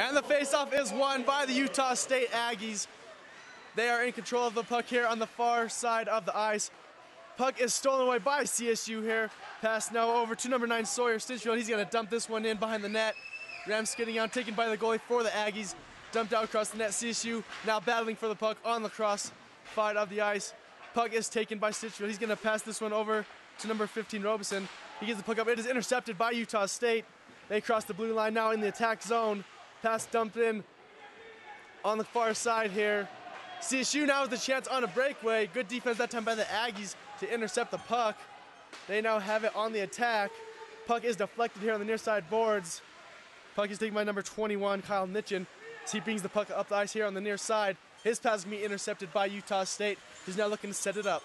And the faceoff is won by the Utah State Aggies. They are in control of the puck here on the far side of the ice. Puck is stolen away by CSU here. Pass now over to number 9 Sawyer Stinchfield. He's going to dump this one in behind the net. Rams skidding out, taken by the goalie for the Aggies. Dumped out across the net. CSU now battling for the puck on the cross side of the ice. Puck is taken by Stinchfield. He's going to pass this one over to number 15 Robeson. He gets the puck up. It is intercepted by Utah State. They cross the blue line now in the attack zone. Pass dumped in on the far side here. CSU now with a chance on a breakaway. Good defense that time by the Aggies to intercept the puck. They now have it on the attack. Puck is deflected here on the near side boards. Puck is taken by number 21, Kyle Nitchin. He brings the puck up the ice here on the near side. His pass is going to be intercepted by Utah State. He's now looking to set it up.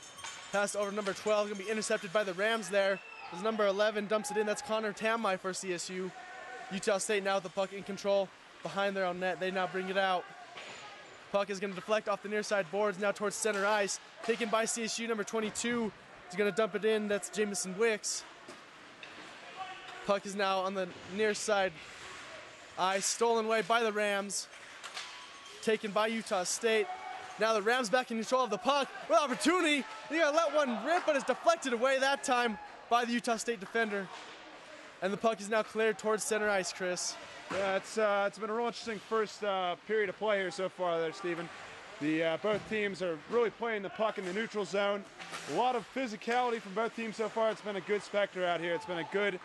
Pass over to number 12, going to be intercepted by the Rams there. As number 11 dumps it in, that's Connor Tamai for CSU. Utah State now with the puck in control behind their own net. They now bring it out. Puck is going to deflect off the near side boards now towards center ice. Taken by CSU, number 22. He's going to dump it in. That's Jamison Wicks. Puck is now on the near side ice. Stolen away by the Rams. Taken by Utah State. Now the Rams back in control of the puck. With opportunity. They're going to let one rip, but it's deflected away that time by the Utah State defender. And the puck is now cleared towards center ice, Chris. Yeah, it's been a real interesting first period of play here so far there, Stephen. Both teams are really playing the puck in the neutral zone. A lot of physicality from both teams so far. It's been a good spectacle out here. It's been a good,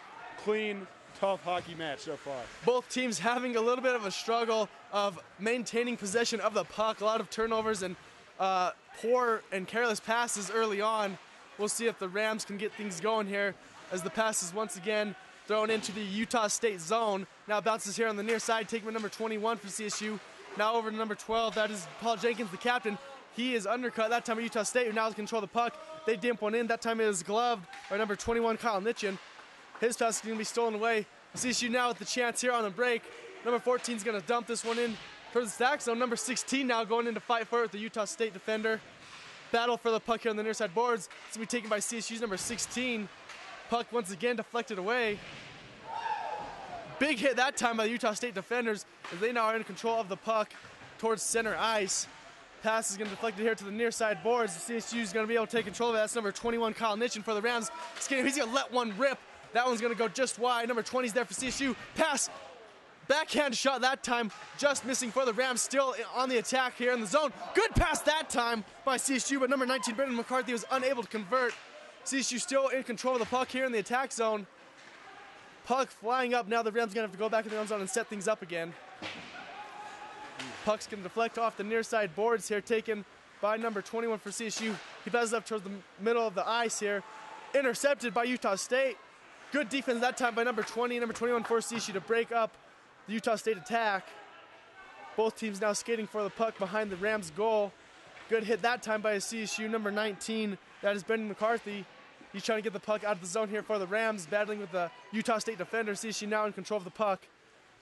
clean, tough hockey match so far. Both teams having a little bit of a struggle of maintaining possession of the puck. A lot of turnovers and poor and careless passes early on. We'll see if the Rams can get things going here as the pass is once again thrown into the Utah State zone. Now bounces here on the near side, taken by number 21 for CSU. Now over to number 12, that is Paul Jenkins, the captain. He is undercut that time at Utah State, who now has control of the puck. They dimp one in. That time it is gloved by number 21, Kyle Nitchin. His pass is going to be stolen away. CSU now with the chance here on the break. Number 14 is going to dump this one in towards the stack zone. Number 16 now going in to fight for it with the Utah State defender. Battle for the puck here on the near side boards. It's going to be taken by CSU's number 16. Puck once again deflected away. Big hit that time by the Utah State defenders as they now are in control of the puck towards center ice. Pass is going to deflect it here to the near side boards. CSU is going to be able to take control of it. That's number 21, Kyle Nitchin for the Rams. He's going to let one rip. That one's going to go just wide. Number 20 is there for CSU. Pass. Backhand shot that time. Just missing for the Rams. Still on the attack here in the zone. Good pass that time by CSU, but number 19, Brendan McCarthy, was unable to convert. CSU still in control of the puck here in the attack zone. Puck flying up. Now the Rams are going to have to go back in the own zone and set things up again. Puck's going to deflect off the near side boards here, taken by number 21 for CSU. He passes up towards the middle of the ice here. Intercepted by Utah State. Good defense that time by number 20, number 21 for CSU to break up the Utah State attack. Both teams now skating for the puck behind the Rams goal. Good hit that time by a CSU number 19. That is Brendan McCarthy. He's trying to get the puck out of the zone here for the Rams, battling with the Utah State defender. CSU now in control of the puck,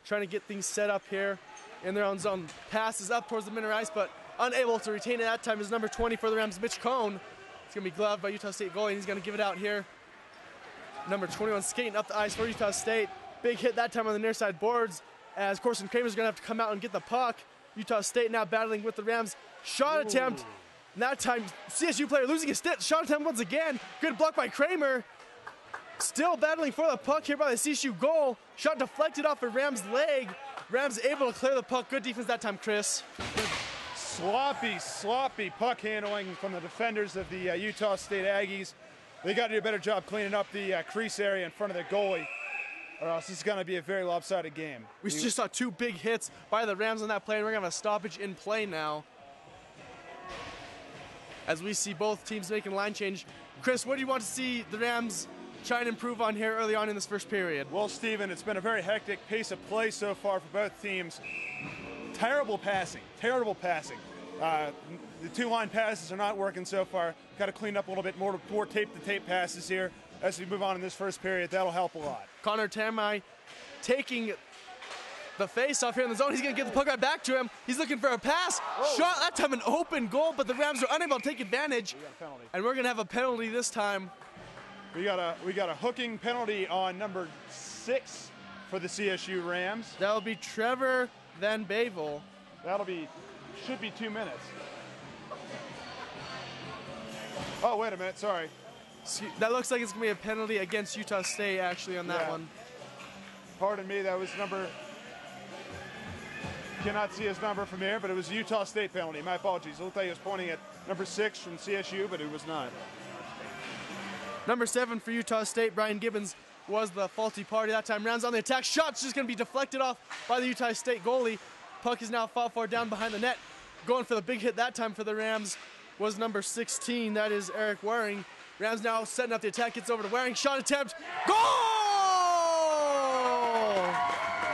trying to get things set up here in their own zone. Passes up towards the middle ice, but unable to retain it that time is number 20 for the Rams, Mitch Cohn. It's going to be gloved by Utah State goalie, and he's going to give it out here. Number 21 skating up the ice for Utah State. Big hit that time on the near side boards as Corson Kramer's going to have to come out and get the puck. Utah State now battling with the Rams. Shot attempt. And that time, CSU player losing his stick. Shot attempt once again. Good block by Kramer. Still battling for the puck here by the CSU goal. Shot deflected off a Rams' leg. Rams able to clear the puck. Good defense that time, Chris. Sloppy puck handling from the defenders of the Utah State Aggies. They got to do a better job cleaning up the crease area in front of their goalie, or else this is going to be a very lopsided game. We just saw two big hits by the Rams on that play, and we're going to have a stoppage in play now, as we see both teams making line change. Chris, what do you want to see the Rams try and improve on here early on in this first period? Well, Steven, it's been a very hectic pace of play so far for both teams. Terrible passing. The two-line passes are not working so far. Got to clean up a little bit more tape-to-tape passes here as we move on in this first period. That'll help a lot. Connor Tamai taking the face-off here in the zone. He's going to get the puck right back to him. He's looking for a pass. Whoa. Shot, that time an open goal, but the Rams are unable to take advantage. We got a penalty. And we're going to have a penalty this time. We got a hooking penalty on number 6 for the CSU Rams. That will be Trevor Van Bavel. Should be 2 minutes. Oh, wait a minute, sorry. That looks like it's going to be a penalty against Utah State, actually, on that one. Pardon me, that was number... Cannot see his number from here, but it was a Utah State penalty. My apologies. It looked like he was pointing at number 6 from CSU, but it was not. Number 7 for Utah State, Brian Gibbons, was the faulty party that time. Rounds on the attack. Shot's just going to be deflected off by the Utah State goalie. Puck is now fought for down behind the net. Going for the big hit that time for the Rams was number 16. That is Eric Waring. Rams now setting up the attack. Gets over to Waring. Shot attempt. Goal!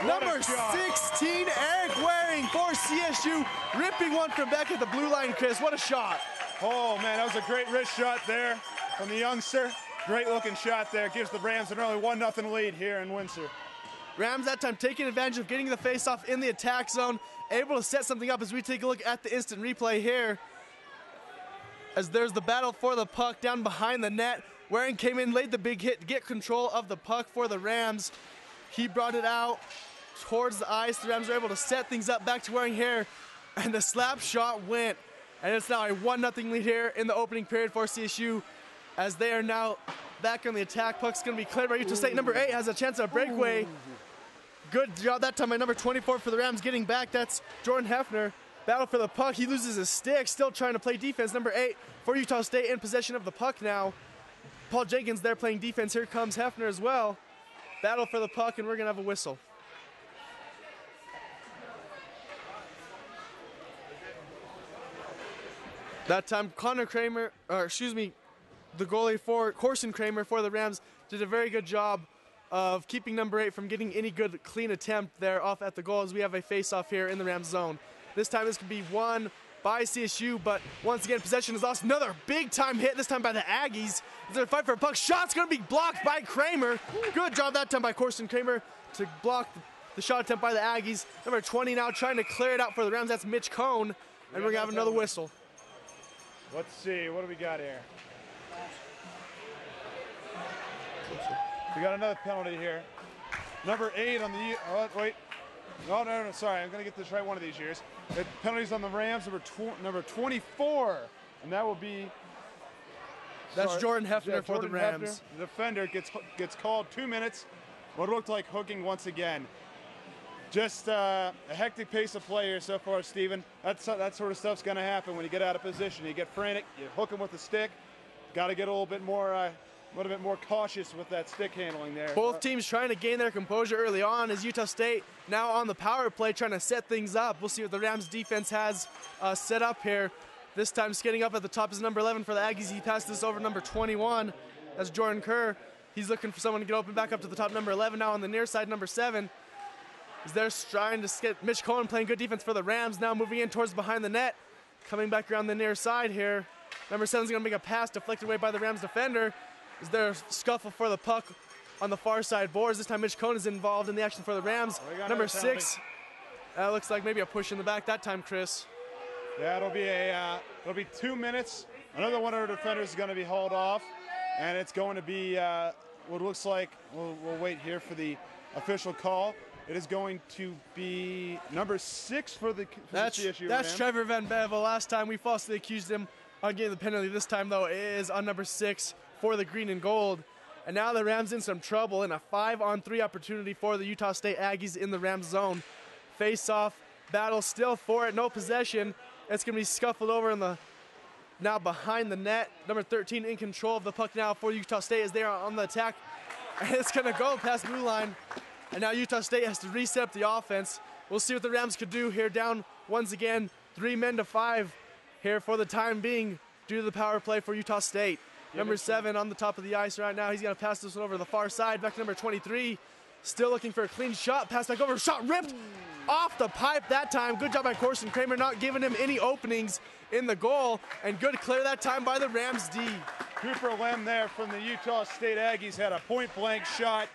Number 16, Eric Waring for CSU. Ripping one from back at the blue line, Chris. What a shot. Oh, man, that was a great wrist shot there from the youngster. Great looking shot there. Gives the Rams an early 1-0 lead here in Windsor. Rams that time taking advantage of getting the faceoff in the attack zone. Able to set something up as we take a look at the instant replay here. As there's the battle for the puck down behind the net. Waring came in, laid the big hit to get control of the puck for the Rams. He brought it out towards the ice. The Rams are able to set things up back to Waring here. And the slap shot went. And it's now a 1-0 lead here in the opening period for CSU. As they are now back on the attack. Puck's going to be cleared by Utah State. Number 8 has a chance at a breakaway. Good job that time by number 24 for the Rams getting back. That's Jordan Hefner. Battle for the puck. He loses his stick. Still trying to play defense. Number 8 for Utah State in possession of the puck now. Paul Jenkins there playing defense. Here comes Hefner as well. Battle for the puck, and we're going to have a whistle. That time, the goalie for Corson Kramer for the Rams did a very good job of keeping number 8 from getting any good clean attempt there off at the goal as we have a face-off here in the Rams zone. This time this could be won by CSU, but once again possession is lost. Another big-time hit, this time by the Aggies. They're a fight for a puck. Shot's going to be blocked by Kramer. Good job that time by Corson Kramer to block the shot attempt by the Aggies. Number 20 now trying to clear it out for the Rams. That's Mitch Cohn, and we're going to have another whistle. Let's see, what do we got here? We got another penalty here. Number 8 on the, no, sorry, I'm going to get this right one of these years. The penalties on the Rams, number 24, and that will be... That's Jordan Hefner for the Rams. Hefner, the defender gets called 2 minutes. What looked like hooking once again. Just a hectic pace of play here so far, Stephen. That sort of stuff's going to happen when you get out of position. You get frantic, you hook him with the stick. Got to get a little bit more cautious with that stick handling there. Both teams trying to gain their composure early on as Utah State now on the power play trying to set things up. We'll see what the Rams defense has set up here. This time skating up at the top is number 11 for the Aggies. He passed this over number 21. That's Jordan Kerr. He's looking for someone to get open back up to the top. Number 11 now on the near side, number 7. Is there trying to get Mitch Cohen playing good defense for the Rams, now moving in towards behind the net. Coming back around the near side here. Number 7 is going to make a pass deflected away by the Rams defender. Is there a scuffle for the puck on the far side boards? This time Mitch Cohen is involved in the action for the Rams. Number 6, looks like maybe a push in the back that time, Chris. Yeah, it'll be 2 minutes. Another one of our defenders is going to be hauled off, and it's going to be what looks like, we'll wait here for the official call. It is going to be number 6 for the CSU. That's Trevor Van Bevel. Last time we falsely accused him on getting the penalty. This time, though, it is on number 6 for the green and gold. And now the Rams in some trouble in a 5-on-3 opportunity for the Utah State Aggies in the Rams zone. Face-off, battle still for it, no possession. It's going to be scuffled over in the now behind the net. Number 13 in control of the puck now for Utah State as they are on the attack. And it's going to go past blue line. And now Utah State has to reset up the offense. We'll see what the Rams could do here, down once again 3 men to 5 here for the time being due to the power play for Utah State. Number 7 on the top of the ice right now. He's going to pass this one over to the far side. Back to number 23. Still looking for a clean shot. Pass back over. Shot ripped off the pipe that time. Good job by Corson Kramer, not giving him any openings in the goal. And good clear that time by the Rams D. Cooper Lem there from the Utah State Aggies had a point-blank shot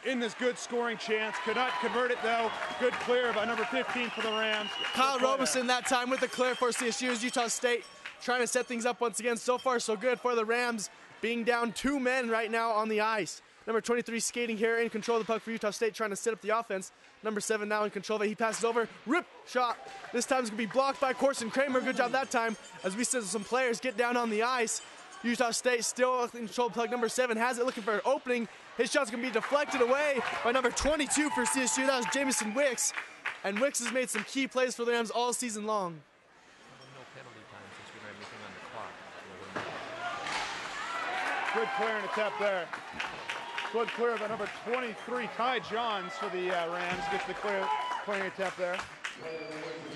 in this good scoring chance. Could not convert it, though. Good clear by number 15 for the Rams. Kyle Robeson that time with the clear for CSU as Utah State trying to set things up once again. So far, so good for the Rams, being down 2 men right now on the ice. Number 23 skating here in control of the puck for Utah State, trying to set up the offense. Number 7 now in control of it. He passes over. Rip shot. This time it's going to be blocked by Corson Kramer. Good job that time as we see some players get down on the ice. Utah State still in control of the puck. Number 7 has it, looking for an opening. His shot's going to be deflected away by number 22 for CSU. That was Jamison Wicks. And Wicks has made some key plays for the Rams all season long. No penalty time since we don't have anything on the clock. Good clearing attempt there. Good clear by number 23, Ty Johns for the Rams. Gets the clearing attempt there.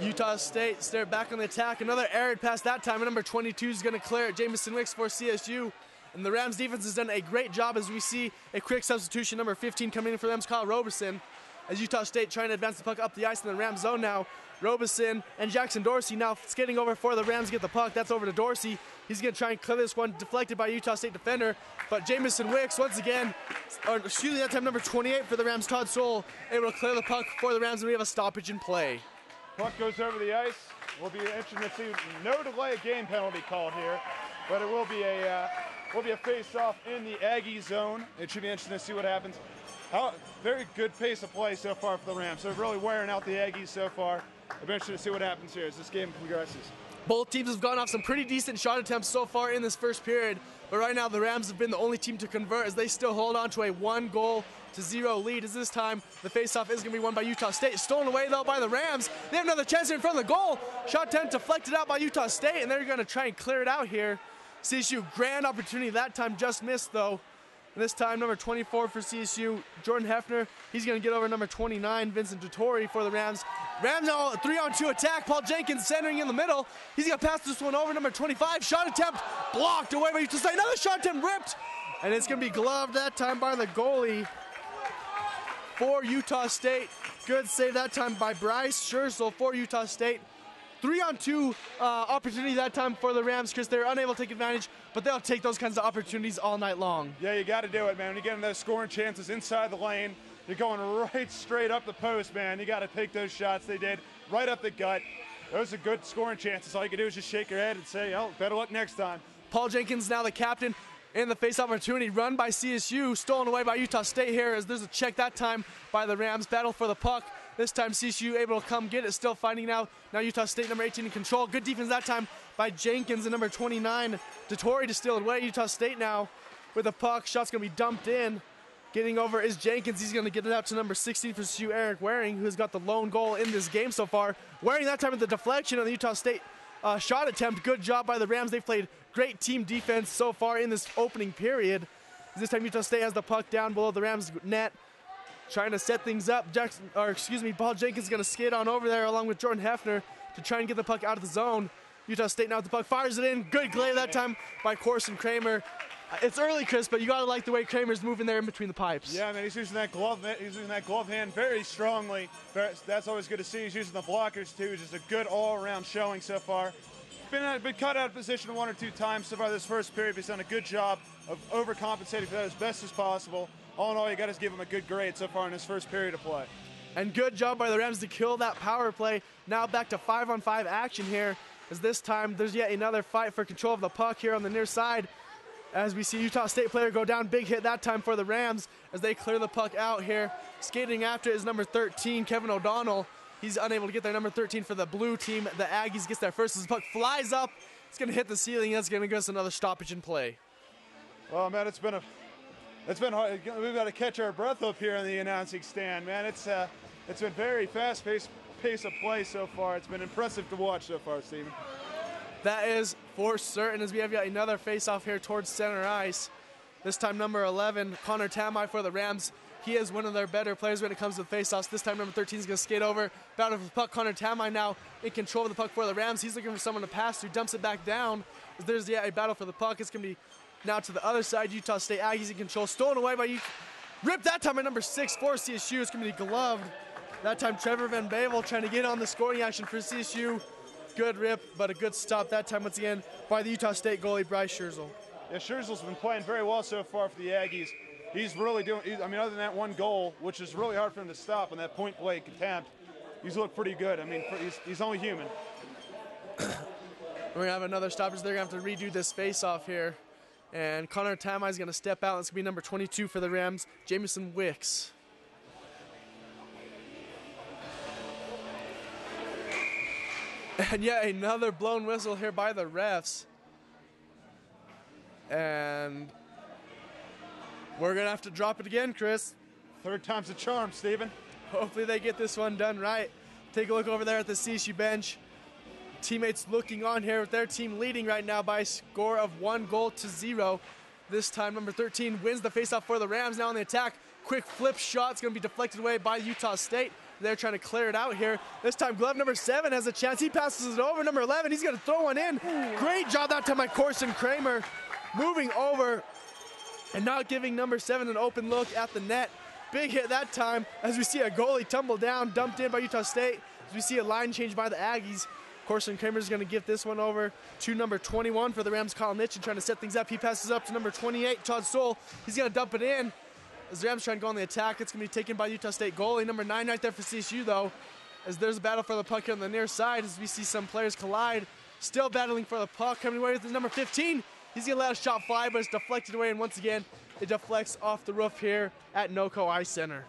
Utah State, they're back on the attack. Another errant pass that time. And number 22 is going to clear it. Jamison Wicks for CSU. And the Rams defense has done a great job as we see a quick substitution. Number 15 coming in for them is Kyle Robeson. As Utah State trying to advance the puck up the ice in the Rams zone now. Robeson and Jackson Dorsey now skating over for the Rams to get the puck. That's over to Dorsey. He's going to try and clear this one, deflected by a Utah State defender. But Jamison Wicks, once again, shooting that time number 28 for the Rams, Todd Soul, able to clear the puck for the Rams, and we have a stoppage in play. Puck goes over the ice. Will be interesting to see no delay game penalty called here, but it will be a face-off in the Aggie zone. It should be interesting to see what happens. Very good pace of play so far for the Rams. They're really wearing out the Aggies so far. It'll be interesting to see what happens here as this game progresses. Both teams have gone off some pretty decent shot attempts so far in this first period, but right now the Rams have been the only team to convert as they still hold on to a 1-0 lead. As this time the faceoff is going to be won by Utah State. Stolen away though by the Rams. They have another chance here in front of the goal. Shot attempt deflected out by Utah State, and they're going to try and clear it out here. CSU, grand opportunity that time, just missed though. And this time number 24 for CSU, Jordan Hefner. He's going to get over number 29, Vincent Duttori for the Rams. Rams now 3-on-2 attack. Paul Jenkins centering in the middle. He's going to pass this one over number 25. Shot attempt blocked away by Utah State. Another shot attempt ripped. And it's going to be gloved that time by the goalie for Utah State. Good save that time by Bryce Scherzel for Utah State. 3-on-2 opportunity that time for the Rams, Chris. They're unable to take advantage, but they'll take those kinds of opportunities all night long. Yeah, you got to do it, man. When you get in those scoring chances inside the lane, you're going right straight up the post, man. You got to take those shots. They did right up the gut. Those are good scoring chances. All you can do is just shake your head and say, oh, better luck next time. Paul Jenkins now the captain in the face opportunity run by CSU, stolen away by Utah State here as there's a check that time by the Rams. Battle for the puck. This time CSU able to come get it, still fighting now. Now Utah State number 18 in control. Good defense that time by Jenkins and number 29, Duttori to steal it away. Utah State now with the puck. Shot's going to be dumped in. Getting over is Jenkins. He's going to get it out to number 16 for CSU, Eric Waring, who's got the lone goal in this game so far. Waring that time with the deflection on the Utah State shot attempt. Good job by the Rams. They've played great team defense so far in this opening period. This time Utah State has the puck down below the Rams net, trying to set things up. Paul Jenkins is going to skate on over there along with Jordan Hefner to try and get the puck out of the zone. Utah State now with the puck, fires it in. Good glaive that time by Corson Kramer. It's early, Chris, but you got to like the way Kramer's moving there in between the pipes. Yeah, man, he's using that glove hand very strongly. That's always good to see. He's using the blockers too. Just a good all-around showing so far. Been cut out of position 1 or 2 times so far this first period. He's done a good job of overcompensating for that as best as possible. All in all, you got to give him a good grade so far in his first period of play. And good job by the Rams to kill that power play. Now back to 5-on-5 action here, as this time there's yet another fight for control of the puck here on the near side. As we see Utah State player go down, big hit that time for the Rams as they clear the puck out here. Skating after is number 13, Kevin O'Donnell. He's unable to get there. Number 13 for the blue team. The Aggies gets there first as the puck flies up. It's going to hit the ceiling. That's going to give us another stoppage in play. Well, man, it's been hard. We've got to catch our breath up here in the announcing stand, man. It's been very fast-paced pace of play so far. It's been impressive to watch so far, Steven. That is for certain, as we have yet another face-off here towards center ice. This time number 11, Connor Tamai for the Rams. He is one of their better players when it comes to face-offs. This time number 13 is going to skate over. Battle for the puck. Connor Tamai now in control of the puck for the Rams. He's looking for someone to pass to. Dumps it back down. There's a battle for the puck. It's going to be now to the other side. Utah State Aggies in control. Stolen away by ripped that time by number 6 for CSU. It's going to be gloved. That time Trevor Van Bavel trying to get on the scoring action for CSU. Good rip, but a good stop that time once again by the Utah State goalie, Bryce Scherzel. Yeah, Scherzel's been playing very well so far for the Aggies. He's really doing, other than that one goal, which is really hard for him to stop on that point blank attempt, he's looked pretty good. I mean, he's only human. We're going to have another stoppage. They're going to have to redo this face-off here And Connor Tamai is going to step out. It's going to be number 22 for the Rams, Jamison Wicks. And yet another blown whistle here by the refs. And we're going to have to drop it again, Chris. Third time's a charm, Steven. Hopefully they get this one done right. Take a look over there at the CSU bench. Teammates looking on here with their team leading right now by a score of 1-0. This time number 13 wins the faceoff for the Rams. Now on the attack, quick flip shot. It's going to be deflected away by Utah State. They're trying to clear it out here. This time glove number 7 has a chance. He passes it over. Number 11, he's going to throw one in. Great job that time by Corson Kramer. Moving over and not giving number 7 an open look at the net. Big hit that time as we see a goalie tumble down, dumped in by Utah State. As we see a line change by the Aggies. Corson Kramer is going to give this one over to number 21 for the Rams, Kyle Nitchin, trying to set things up. He passes up to number 28, Todd Stoll. He's going to dump it in. As the Rams trying to go on the attack, it's going to be taken by Utah State goalie. Number 9 right there for CSU, though, as there's a battle for the puck here on the near side as we see some players collide. Still battling for the puck, coming away with his number 15. He's going to let a shot fly, but it's deflected away, and once again, it deflects off the roof here at NoCo Ice Center.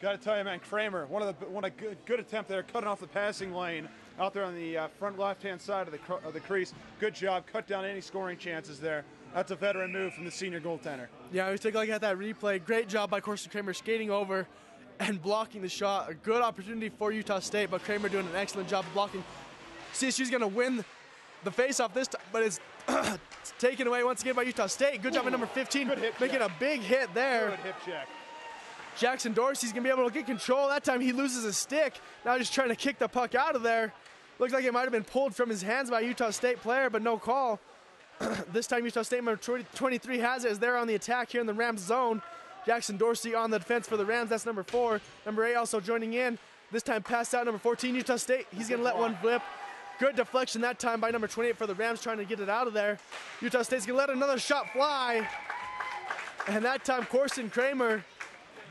Got to tell you, man, Kramer, one a good attempt there, cutting off the passing lane out there on the front left-hand side of the crease. Good job, cut down any scoring chances there. That's a veteran move from the senior goaltender. Yeah, we take a look at that replay. Great job by Corson Kramer skating over and blocking the shot. A good opportunity for Utah State, but Kramer doing an excellent job of blocking. CSU's going to win the faceoff this time, but it's taken away once again by Utah State. Good job by number 15, making a big hit there. Good hip check. Jackson Dorsey's going to be able to get control. That time he loses his stick. Now just trying to kick the puck out of there. Looks like it might have been pulled from his hands by a Utah State player, but no call. This time Utah State number 23 has it as they're on the attack here in the Rams zone. Jackson Dorsey on the defense for the Rams. That's number 4. Number 8 also joining in. This time passed out number 14, Utah State. He's going to let one flip. Good deflection that time by number 28 for the Rams, trying to get it out of there. Utah State's going to let another shot fly. And that time Corson Kramer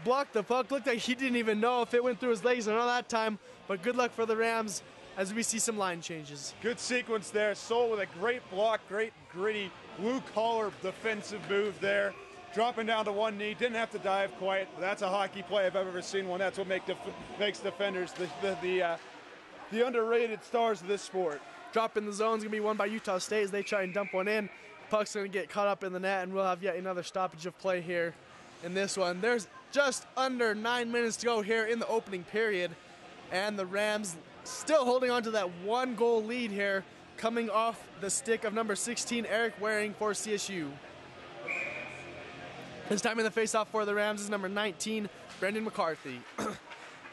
blocked the puck. Looked like he didn't even know if it went through his legs or not that time. But good luck for the Rams as we see some line changes. Good sequence there. Soul with a great block, great gritty blue-collar defensive move there. Dropping down to one knee, didn't have to dive quite. That's a hockey play if I've ever seen one. That's what makes defenders the underrated stars of this sport. Drop in the zone is going to be won by Utah State as they try and dump one in. Puck's going to get caught up in the net, and we'll have yet another stoppage of play here in this one. There's just under 9 minutes to go here in the opening period, and the Rams still holding on to that 1-goal lead here, coming off the stick of number 16, Eric Waring for CSU. This time in the faceoff for the Rams is number 19, Brendan McCarthy.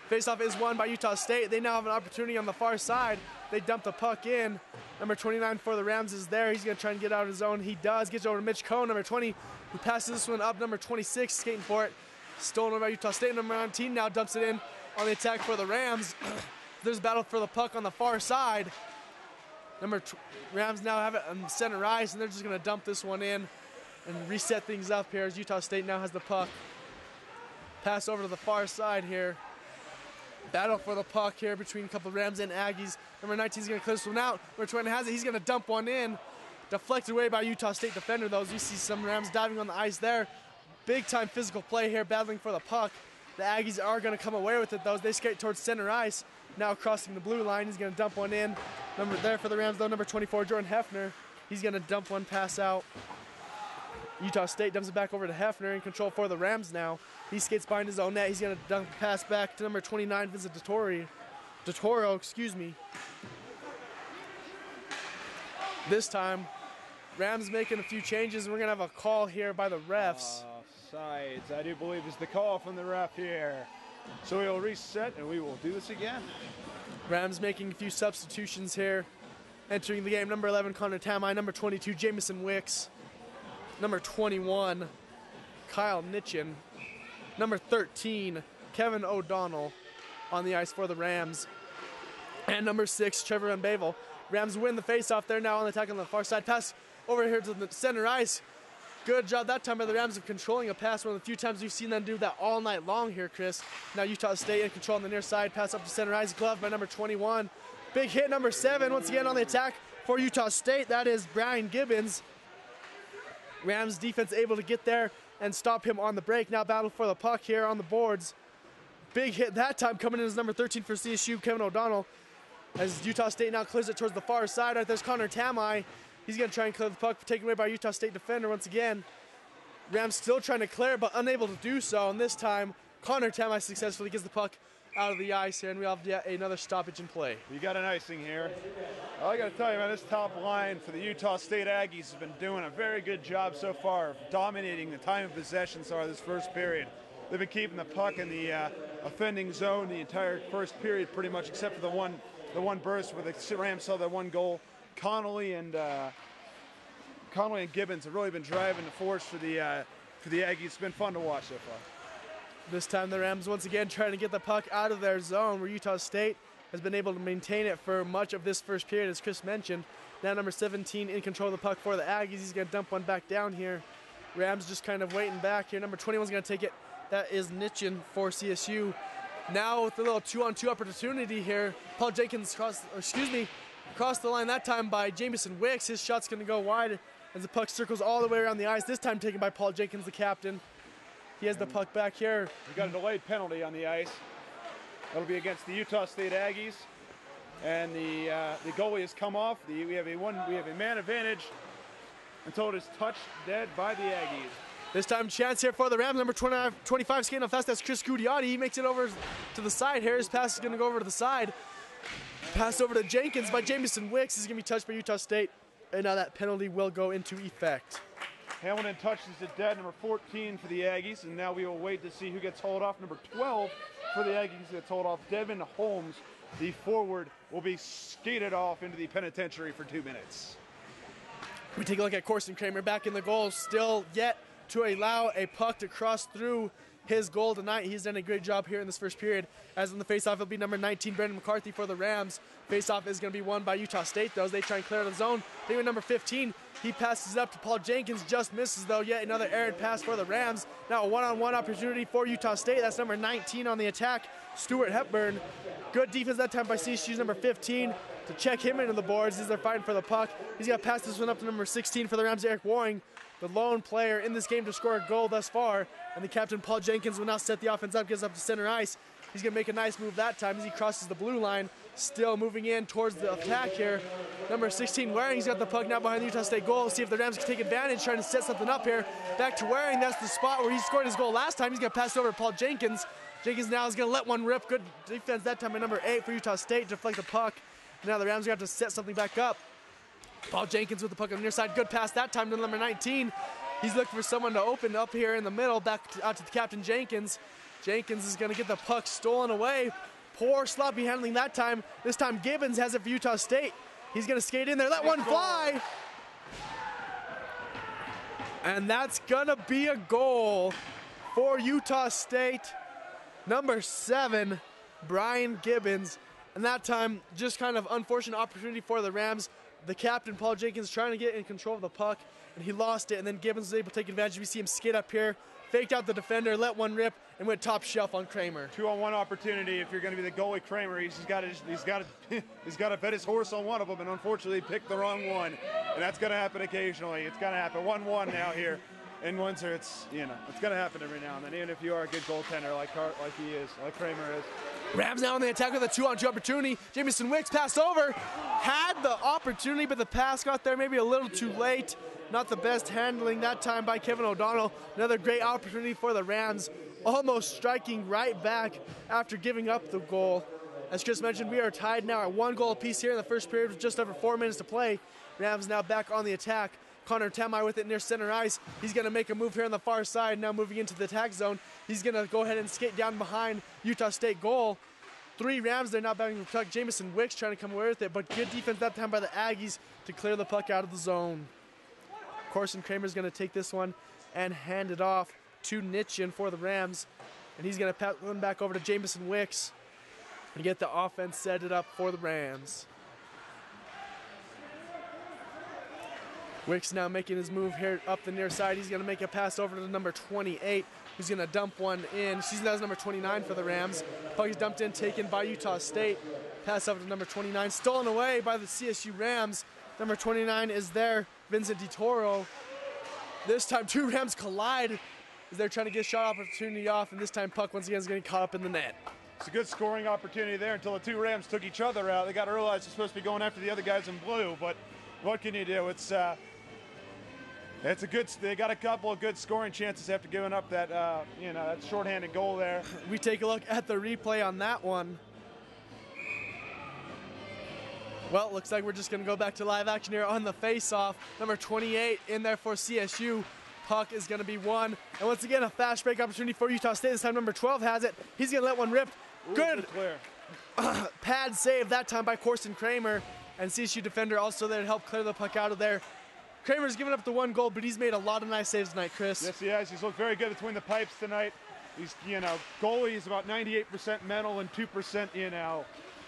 Faceoff is won by Utah State. They now have an opportunity on the far side. They dump the puck in. Number 29 for the Rams is there. He's going to try and get out of his zone. He does. Gets over to Mitch Cohn, number 20, who passes this one up. Number 26 skating for it. Stolen by Utah State. Number 19 now dumps it in on the attack for the Rams. There's a battle for the puck on the far side. Rams now have it on center ice, and they're just going to dump this one in and reset things up here as Utah State now has the puck. Pass over to the far side here. Battle for the puck here between a couple of Rams and Aggies. Number 19 is going to clear this one out. Number 20 has it. He's going to dump one in. Deflected away by Utah State defender, though. As you see some Rams diving on the ice there. Big time physical play here, battling for the puck. The Aggies are going to come away with it, though, as they skate towards center ice. Now crossing the blue line. He's going to dump one in. Number there for the Rams, though, number 24, Jordan Hefner. He's going to dump one pass out. Utah State dumps it back over to Hefner in control for the Rams now. He skates behind his own net. He's going to dump the pass back to number 29, Vincent Dottoro, excuse me. This time, Rams making a few changes, and we're going to have a call here by the refs. Offsides, I do believe, is the call from the ref here. So we will reset, and we will do this again. Rams making a few substitutions here. Entering the game, number 11, Connor Tamai, number 22, Jamison Wicks. Number 21, Kyle Nitchin. Number 13, Kevin O'Donnell on the ice for the Rams. And number 6, Trevor Unbavel. Rams win the faceoff. They're now on the attack on the far side. Pass over here to the center ice. Good job that time by the Rams of controlling a pass. One of the few times we've seen them do that all night long here, Chris. Now Utah State in control on the near side. Pass up to center ice. Glove by number 21. Big hit, number 7. Once again on the attack for Utah State. That is Brian Gibbons. Rams defense able to get there and stop him on the break. Now battle for the puck here on the boards. Big hit that time coming in as number 13 for CSU, Kevin O'Donnell. As Utah State now clears it towards the far side. Right there's Connor Tamai. He's going to try and clear the puck, taken away by Utah State defender once again. Rams still trying to clear, but unable to do so. And this time, Connor Tamai successfully gets the puck out of the ice here, and we have yet another stoppage in play. You got an icing here. All I got to tell you, man, this top line for the Utah State Aggies has been doing a very good job so far of dominating the time of possession so far this first period. They've been keeping the puck in the offending zone the entire first period pretty much, except for the one burst where the Rams saw that one goal. Connolly and Gibbons have really been driving the force for the Aggies. It's been fun to watch so far. This time the Rams once again trying to get the puck out of their zone, where Utah State has been able to maintain it for much of this first period, as Chris mentioned. Now number 17 in control of the puck for the Aggies. He's going to dump one back down here. Rams just kind of waiting back here. Number 21 is going to take it. That is Nitchin for CSU. Now with a little 2-on-2 opportunity here, Paul Jenkins crossed the line that time by Jamison Wicks. His shot's going to go wide as the puck circles all the way around the ice. This time taken by Paul Jenkins, the captain. He has the puck back here. We got a delayed penalty on the ice. That'll be against the Utah State Aggies, and the goalie has come off. We have a man advantage until it is touched dead by the Aggies. This time chance here for the Rams. Number 25 skating up fast. That's Chris Gudiotti. He makes it over to the side here. His pass is going to go over to the side. Pass over to Jenkins by Jamison Wicks. He's going to be touched by Utah State, and now that penalty will go into effect. Hamilton touches it dead, number 14 for the Aggies, and now we will wait to see who gets hauled off. Number 12 for the Aggies gets hauled off. Devin Holmes, the forward, will be skated off into the penitentiary for 2 minutes. We take a look at Corson Kramer back in the goal, still yet to allow a puck to cross through his goal tonight. He's done a great job here in this first period. As in the faceoff, it'll be number 19, Brendan McCarthy for the Rams. Faceoff is going to be won by Utah State, though, as they try and clear the zone. They with number 15. He passes it up to Paul Jenkins, just misses, though. Yet another errant pass for the Rams. Now a one-on-one opportunity for Utah State. That's number 19 on the attack, Stuart Hepburn. Good defense that time by CSU's number 15 to check him into the boards as they're fighting for the puck. He's going to pass this one up to number 16 for the Rams, Eric Waring, the lone player in this game to score a goal thus far. And the captain, Paul Jenkins, will now set the offense up, gets up to center ice. He's going to make a nice move that time as he crosses the blue line, still moving in towards the attack here. Number 16, Waring's got the puck now behind the Utah State goal. See if the Rams can take advantage, trying to set something up here. Back to Waring. That's the spot where he scored his goal last time. He's going to pass it over to Paul Jenkins. Jenkins now is going to let one rip. Good defense that time by number 8 for Utah State to deflect the puck. Now the Rams are going to have to set something back up. Paul Jenkins with the puck on the near side. Good pass that time to number 19. He's looking for someone to open up here in the middle, back out to the captain, Jenkins. Jenkins is going to get the puck stolen away. Poor sloppy handling that time. This time Gibbons has it for Utah State. He's going to skate in there, let one fly. And that's going to be a goal for Utah State. Number 7, Brian Gibbons. And that time, just kind of unfortunate opportunity for the Rams. The captain, Paul Jenkins, trying to get in control of the puck, and he lost it, and then Gibbons was able to take advantage. We see him skate up here, faked out the defender, let one rip, and went top shelf on Kramer. 2-on-1 opportunity. If you're going to be the goalie, Kramer, he's got to bet his horse on one of them, and unfortunately picked the wrong one. And that's going to happen occasionally. It's going to happen. 1-1 now here in Windsor. It's going to happen every now and then, even if you are a good goaltender like he is, like Kramer is. Rams now on the attack with a 2-on-2 opportunity. Jamison Wicks passed over, had the opportunity, but the pass got there maybe a little too late. Not the best handling that time by Kevin O'Donnell. Another great opportunity for the Rams, almost striking right back after giving up the goal. As Chris mentioned, we are tied now at 1 goal apiece here in the first period with just over 4 minutes to play. Rams now back on the attack. Connor Tamai with it near center ice. He's going to make a move here on the far side, now moving into the attack zone. He's going to go ahead and skate down behind Utah State goal. 3 Rams there now batting the puck. Jamison Wicks trying to come away with it, but good defense that time by the Aggies to clear the puck out of the zone. Corson Kramer's going to take this one and hand it off to Nitchin for the Rams. And he's going to pass one back over to Jamison Wicks and get the offense set it up for the Rams. Wicks now making his move here up the near side. He's going to make a pass over to number 28, who's going to dump one in. That's number 29 for the Rams. Puck is dumped in, taken by Utah State. Pass over to number 29, stolen away by the CSU Rams. Number 29 is there, Vincent DiToro. This time, two Rams collide as they're trying to get shot opportunity off, and this time puck once again is getting caught up in the net. It's a good scoring opportunity there until the two Rams took each other out. They got to realize they're supposed to be going after the other guys in blue, but what can you do? It's a good. They got a couple of good scoring chances after giving up that that shorthanded goal there. We take a look at the replay on that one. Well, looks like we're just going to go back to live action here on the face-off. Number 28 in there for CSU. Puck is going to be won. And once again, a fast break opportunity for Utah State. This time, number 12 has it. He's going to let one rip. Good clear. Pad save that time by Corson Kramer. And CSU defender also there to help clear the puck out of there. Kramer's given up the one goal, but he's made a lot of nice saves tonight, Chris. Yes, he has. He's looked very good between the pipes tonight. He's, goalie is about 98% mental and 2%,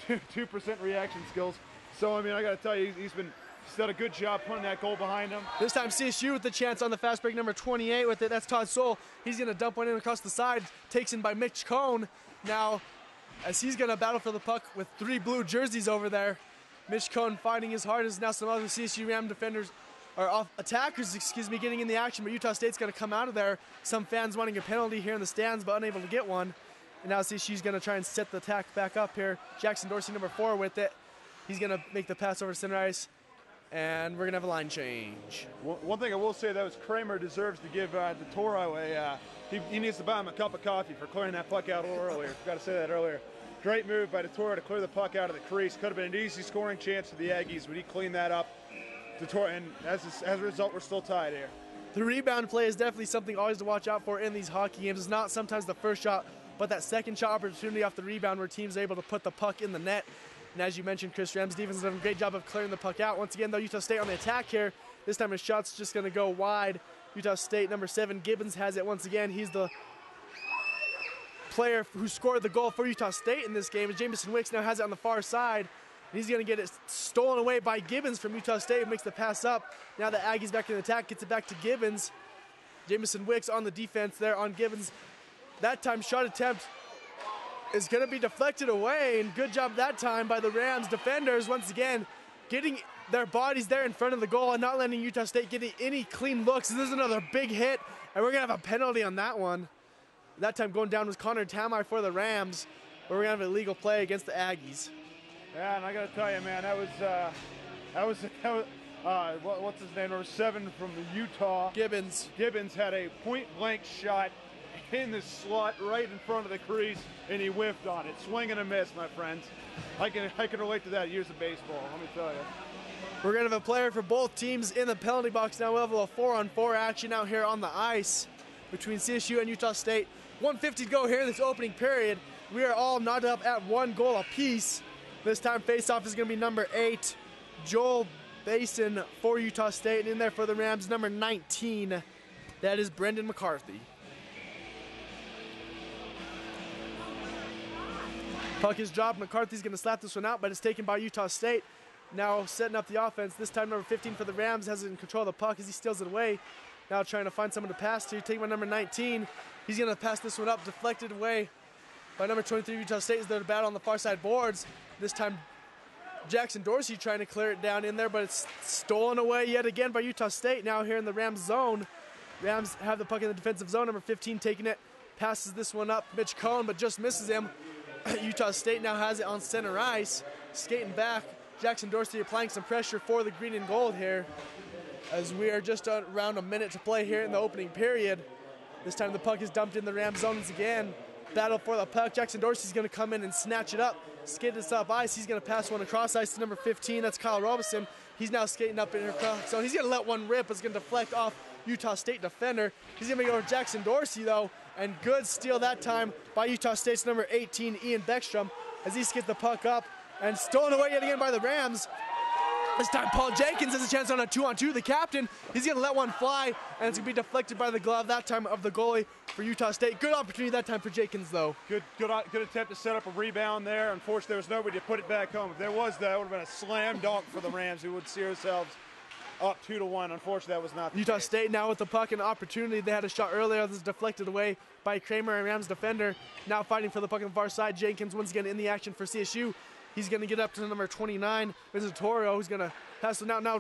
2% reaction skills. So, I mean, I got to tell you, he's done a good job putting that goal behind him. This time CSU with the chance on the fast break, number 28 with it. That's Todd Soul. He's going to dump one in across the side. Takes in by Mitch Cohn. Now, as he's going to battle for the puck with three blue jerseys over there. Mitch Cohn fighting his hardest. Now some other CSU Ram defenders, or attackers, getting in the action. But Utah State's going to come out of there. Some fans wanting a penalty here in the stands, but unable to get one. And now CSU's going to try and set the attack back up here. Jackson Dorsey, number 4 with it. He's going to make the pass over to center ice, and we're going to have a line change. One thing I will say, though, is Kramer deserves to give DeToro he needs to buy him a cup of coffee for clearing that puck out a little earlier. Forgot to say that earlier. Great move by DeToro to clear the puck out of the crease. Could have been an easy scoring chance for the Aggies, but he cleaned that up. DeToro, and as a result, we're still tied here. The rebound play is definitely something always to watch out for in these hockey games. It's not sometimes the first shot, but that second shot opportunity off the rebound where teams are able to put the puck in the net. And as you mentioned, Chris, Rams defense has done a great job of clearing the puck out. Once again, though, Utah State on the attack here. This time his shot's just going to go wide. Utah State, number 7, Gibbons has it once again. He's the player who scored the goal for Utah State in this game. Jamison Wicks now has it on the far side. And he's going to get it stolen away by Gibbons from Utah State, who makes the pass up. Now the Aggies back in the attack, gets it back to Gibbons. Jamison Wicks on the defense there on Gibbons. That time shot attempt is going to be deflected away, and good job that time by the Rams defenders once again getting their bodies there in front of the goal and not letting Utah State get any clean looks. This is another big hit, and we're going to have a penalty on that one. That time going down was Connor Tamai for the Rams, where we're going to have an illegal play against the Aggies. Yeah, and I got to tell you, man, that was what's his name, number 7 from Utah. Gibbons. Gibbons had a point-blank shot in the slot right in front of the crease, and he whiffed on it. Swing and a miss, my friends. I can relate to that years of baseball, let me tell you. We're going to have a player for both teams in the penalty box now. We'll have a 4-on-4 action out here on the ice between CSU and Utah State. 1:50 to go here in this opening period. We are all knotted up at 1 goal apiece. This time face-off is going to be number 8, Joel Basin for Utah State. And in there for the Rams, number 19, that is Brendan McCarthy. Puck is dropped. McCarthy's going to slap this one out, but it's taken by Utah State. Now setting up the offense. This time number 15 for the Rams has it in control of the puck as he steals it away. Now trying to find someone to pass to. Taking by number 19. He's going to pass this one up, deflected away by number 23 Utah State as they're to battle on the far side boards. This time Jackson Dorsey trying to clear it down in there, but it's stolen away yet again by Utah State. Now here in the Rams zone. Rams have the puck in the defensive zone. Number 15 taking it. Passes this one up. Mitch Cohn, but just misses him. Utah State now has it on center ice. Skating back. Jackson Dorsey applying some pressure for the green and gold here as we are just around a minute to play here in the opening period. This time the puck is dumped in the Rams zone once again. Battle for the puck. Jackson Dorsey's going to come in and snatch it up. Skate this up ice. He's going to pass one across ice to number 15. That's Kyle Robeson. He's now skating up in her cross zone. He's going to let one rip. It's going to deflect off Utah State defender. He's going to go over Jackson Dorsey, though. And good steal that time by Utah State's number 18, Ian Beckstrom, as he skids the puck up and stolen away yet again by the Rams. This time Paul Jenkins has a chance on a 2-on-2. The captain, he's going to let one fly, and it's going to be deflected by the glove that time of the goalie for Utah State. Good opportunity that time for Jenkins, though. Good attempt to set up a rebound there. Unfortunately, there was nobody to put it back home. If there was, that would have been a slam dunk for the Rams. We would see ourselves up 2-1. Unfortunately, that was not the Utah case. State now with the puck and opportunity. They had a shot earlier that was deflected away by Kramer, and Rams defender now fighting for the puck on the far side. Jenkins once again in the action for CSU. He's going to get up to number 29, Visitorio, who's going to pass it out. Now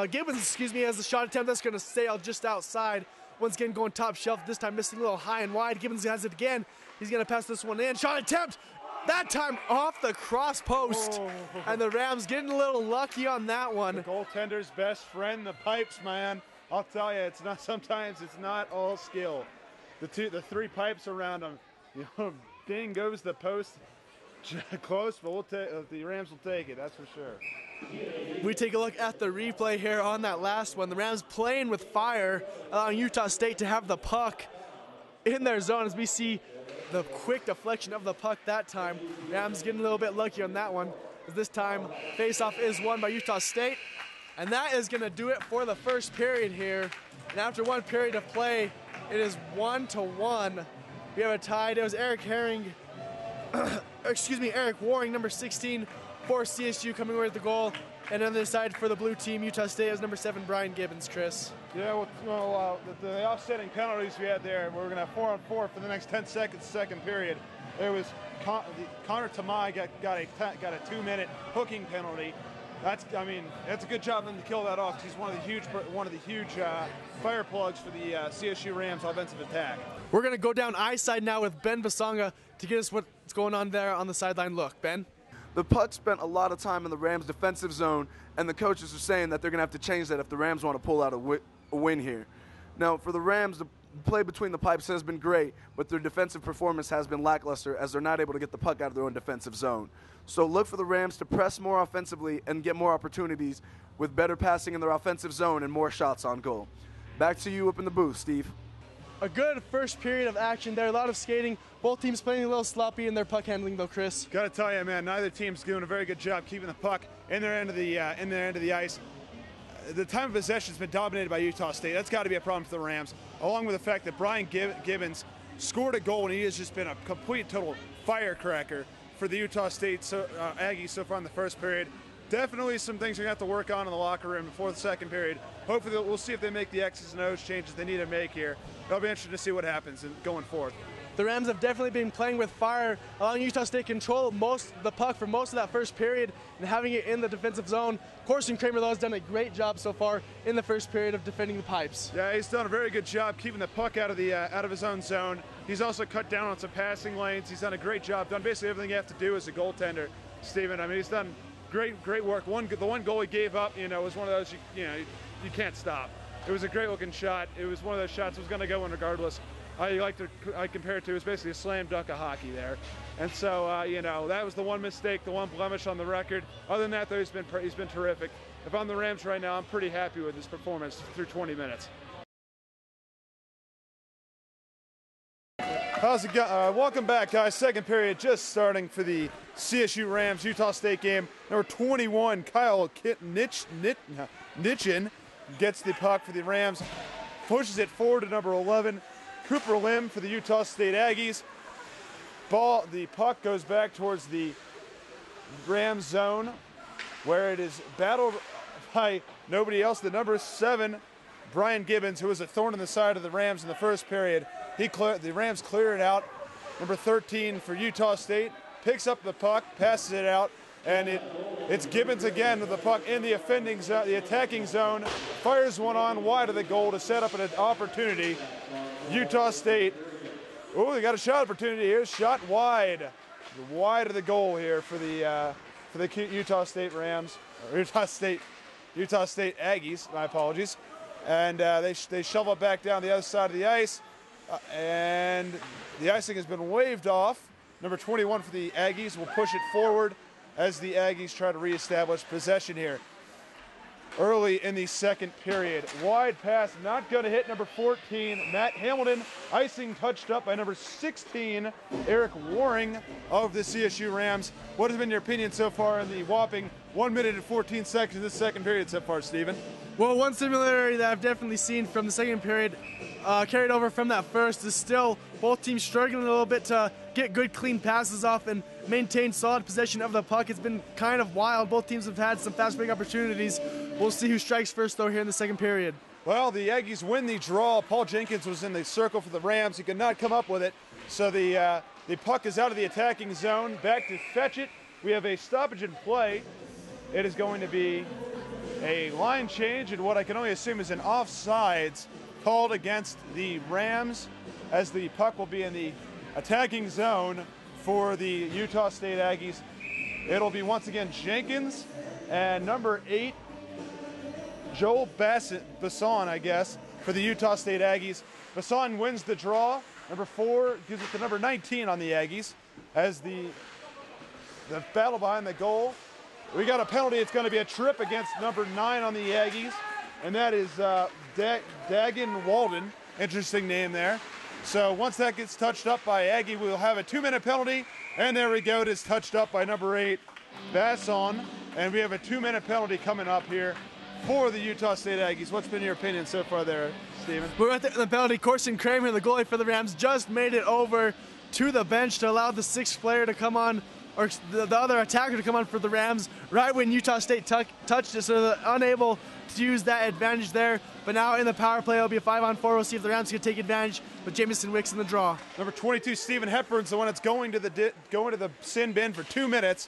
Gibbons, has the shot attempt. That's going to sail just outside. Once again, going top shelf, this time missing a little high and wide. Gibbons has it again. He's going to pass this one in. Shot attempt, that time off the cross post. Oh. And the Rams getting a little lucky on that one. The goaltender's best friend, the pipes, man. I'll tell you, sometimes it's not all skill. The three pipes around him. Ding goes the post. Close, but the Rams will take it, that's for sure. We take a look at the replay here on that last one. The Rams playing with fire, allowing Utah State to have the puck in their zone as we see the quick deflection of the puck that time. Rams getting a little bit lucky on that one. This time, faceoff is won by Utah State. And that is going to do it for the first period here. And after one period of play, it is 1-1. We have a tied. It was Eric Waring, number 16 for CSU, coming away with the goal. And on the other side for the blue team, Utah State is number 7, Brian Gibbons, Chris. Yeah, the offsetting penalties we had there, we're going to have 4-on-4 for the next 10 seconds, second period. There was Connor Tamai got a 2-minute hooking penalty. That's a good job of them to kill that off. He's one of the huge fire plugs for the CSU Rams offensive attack. We're going to go down ice side now with Ben Vasonga to get us what's going on there on the sideline look. Ben? The puck spent a lot of time in the Rams' defensive zone, and the coaches are saying that they're going to have to change that if the Rams want to pull out a win here. Now, for the Rams, the play between the pipes has been great, but their defensive performance has been lackluster as they're not able to get the puck out of their own defensive zone. So look for the Rams to press more offensively and get more opportunities with better passing in their offensive zone and more shots on goal. Back to you up in the booth, Steve. A good first period of action there, a lot of skating. Both teams playing a little sloppy in their puck handling though, Chris. Got to tell you, man, neither team's doing a very good job keeping the puck in their end of the ice. The time of possession has been dominated by Utah State. That's got to be a problem for the Rams, along with the fact that Brian Gibbons scored a goal, and he has just been a complete, total firecracker for the Utah State Aggies so far in the first period. Definitely some things we're going to have to work on in the locker room before the second period. Hopefully we'll see if they make the X's and O's changes they need to make here. It'll be interesting to see what happens going forward. The Rams have definitely been playing with fire, allowing Utah State control the puck for most of that first period and having it in the defensive zone. Corson Kramer, though, has done a great job so far in the first period of defending the pipes. Yeah, he's done a very good job keeping the puck out of his own zone. He's also cut down on some passing lanes. He's done a great job, done basically everything you have to do as a goaltender, Stephen. I mean, he's done great work. The one goal he gave up, was one of those you can't stop. It was a great looking shot. It was one of those shots that was going to go in regardless. I compare it to, it was basically a slam dunk of hockey there. And so, that was the one mistake, the one blemish on the record. Other than that, though, he's been terrific. If I'm the Rams right now, I'm pretty happy with his performance through 20 minutes. How's it going? Welcome back, guys. Second period just starting for the CSU Rams Utah State game. Number 21, Kyle Nitchin gets the puck for the Rams, pushes it forward to number 11, Cooper Lim for the Utah State Aggies. The puck goes back towards the Rams zone, where it is battled by nobody else. The number 7, Brian Gibbons, who was a thorn in the side of the Rams in the first period. The Rams clear it out. Number 13 for Utah State picks up the puck, passes it out, and it's Gibbons again with the puck in the attacking zone, fires one on wide of the goal to set up an opportunity. Utah State, they got a shot opportunity here, shot wide of the goal here for the Utah State Rams, or Utah State Aggies, my apologies. And they shovel it back down the other side of the ice, and the icing has been waved off. Number 21 for the Aggies will push it forward as the Aggies try to reestablish possession here. Early in the second period, wide pass, not going to hit number 14, Matt Hamilton. Icing touched up by number 16, Eric Waring of the CSU Rams. What has been your opinion so far in the whopping 1 minute and 14 seconds of this second period so far, Stephen? Well, one similarity that I've definitely seen from the second period carried over from that first is still both teams struggling a little bit to get good, clean passes off and maintain solid possession of the puck. It's been kind of wild. Both teams have had some fast break opportunities. We'll see who strikes first, though, here in the second period. Well, the Aggies win the draw. Paul Jenkins was in the circle for the Rams. He could not come up with it. So the puck is out of the attacking zone. Back to fetch it we have a stoppage in play. It is going to be a line change and what I can only assume is an offsides called against the Rams, as the puck will be in the attacking zone for the Utah State Aggies. It'll be once again Jenkins and number 8, Joel Basson, I guess, for the Utah State Aggies. Basson wins the draw. Number 4 gives it to number 19 on the Aggies as the battle behind the goal. We got a penalty. It's going to be a trip against number 9 on the Aggies, and that is Dagan Walden. Interesting name there. So once that gets touched up by Aggie, we'll have a 2-minute penalty, and there we go. It is touched up by number 8, Basson, and we have a 2-minute penalty coming up here for the Utah State Aggies. What's been your opinion so far there, Steven? We're at the penalty. Corson Kramer, the goalie for the Rams, just made it over to the bench to allow the 6th player to come on, or the other attacker to come on for the Rams right when Utah State touched it, so they're unable to use that advantage there. But now in the power play, it'll be a 5-on-4. We'll see if the Rams can take advantage with Jamison Wicks in the draw. Number 22, Stephen Hepburn's the one that's going to the sin bin for 2 minutes.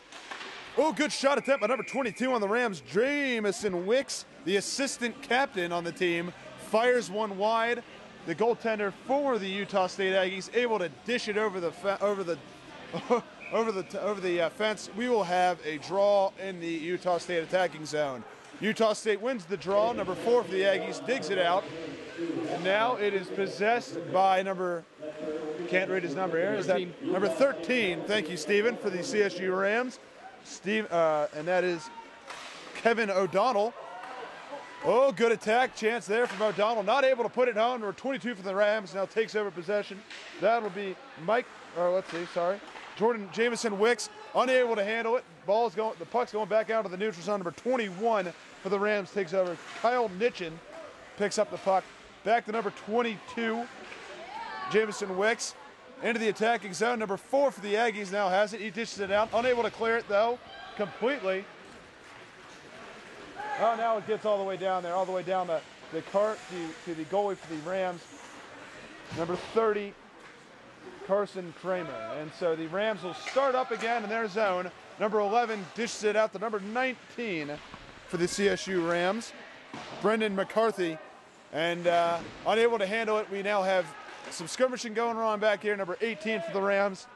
Oh, good shot attempt by number 22 on the Rams. Jamison Wicks, the assistant captain on the team, fires one wide. The goaltender for the Utah State Aggies able to dish it over the fence. We will have a draw in the Utah State attacking zone. Utah State wins the draw. Number 4 for the Aggies digs it out. And now it is possessed by number, can't read his number here. Is that number 13? Thank you, Stephen, for the CSU Rams. And that is Kevin O'Donnell. Oh, good attack chance there from O'Donnell. Not able to put it home. Number 22 for the Rams now takes over possession. That'll be Jordan Jamison Wicks, unable to handle it. The puck's going back out of the neutral zone. Number 21 for the Rams takes over. Kyle Nitchin picks up the puck. Back to number 22, Jamison Wicks. Into the attacking zone. Number 4 for the Aggies now has it. He dishes it out. Unable to clear it, though, completely. Oh, now it gets all the way down there, all the way down the cart to the goalie for the Rams. Number 30, Carson Kramer. And so the Rams will start up again in their zone. Number 11 dishes it out to number 19 for the CSU Rams, Brendan McCarthy. And unable to handle it, we now have some skirmishing going on back here. Number 18 for the Rams,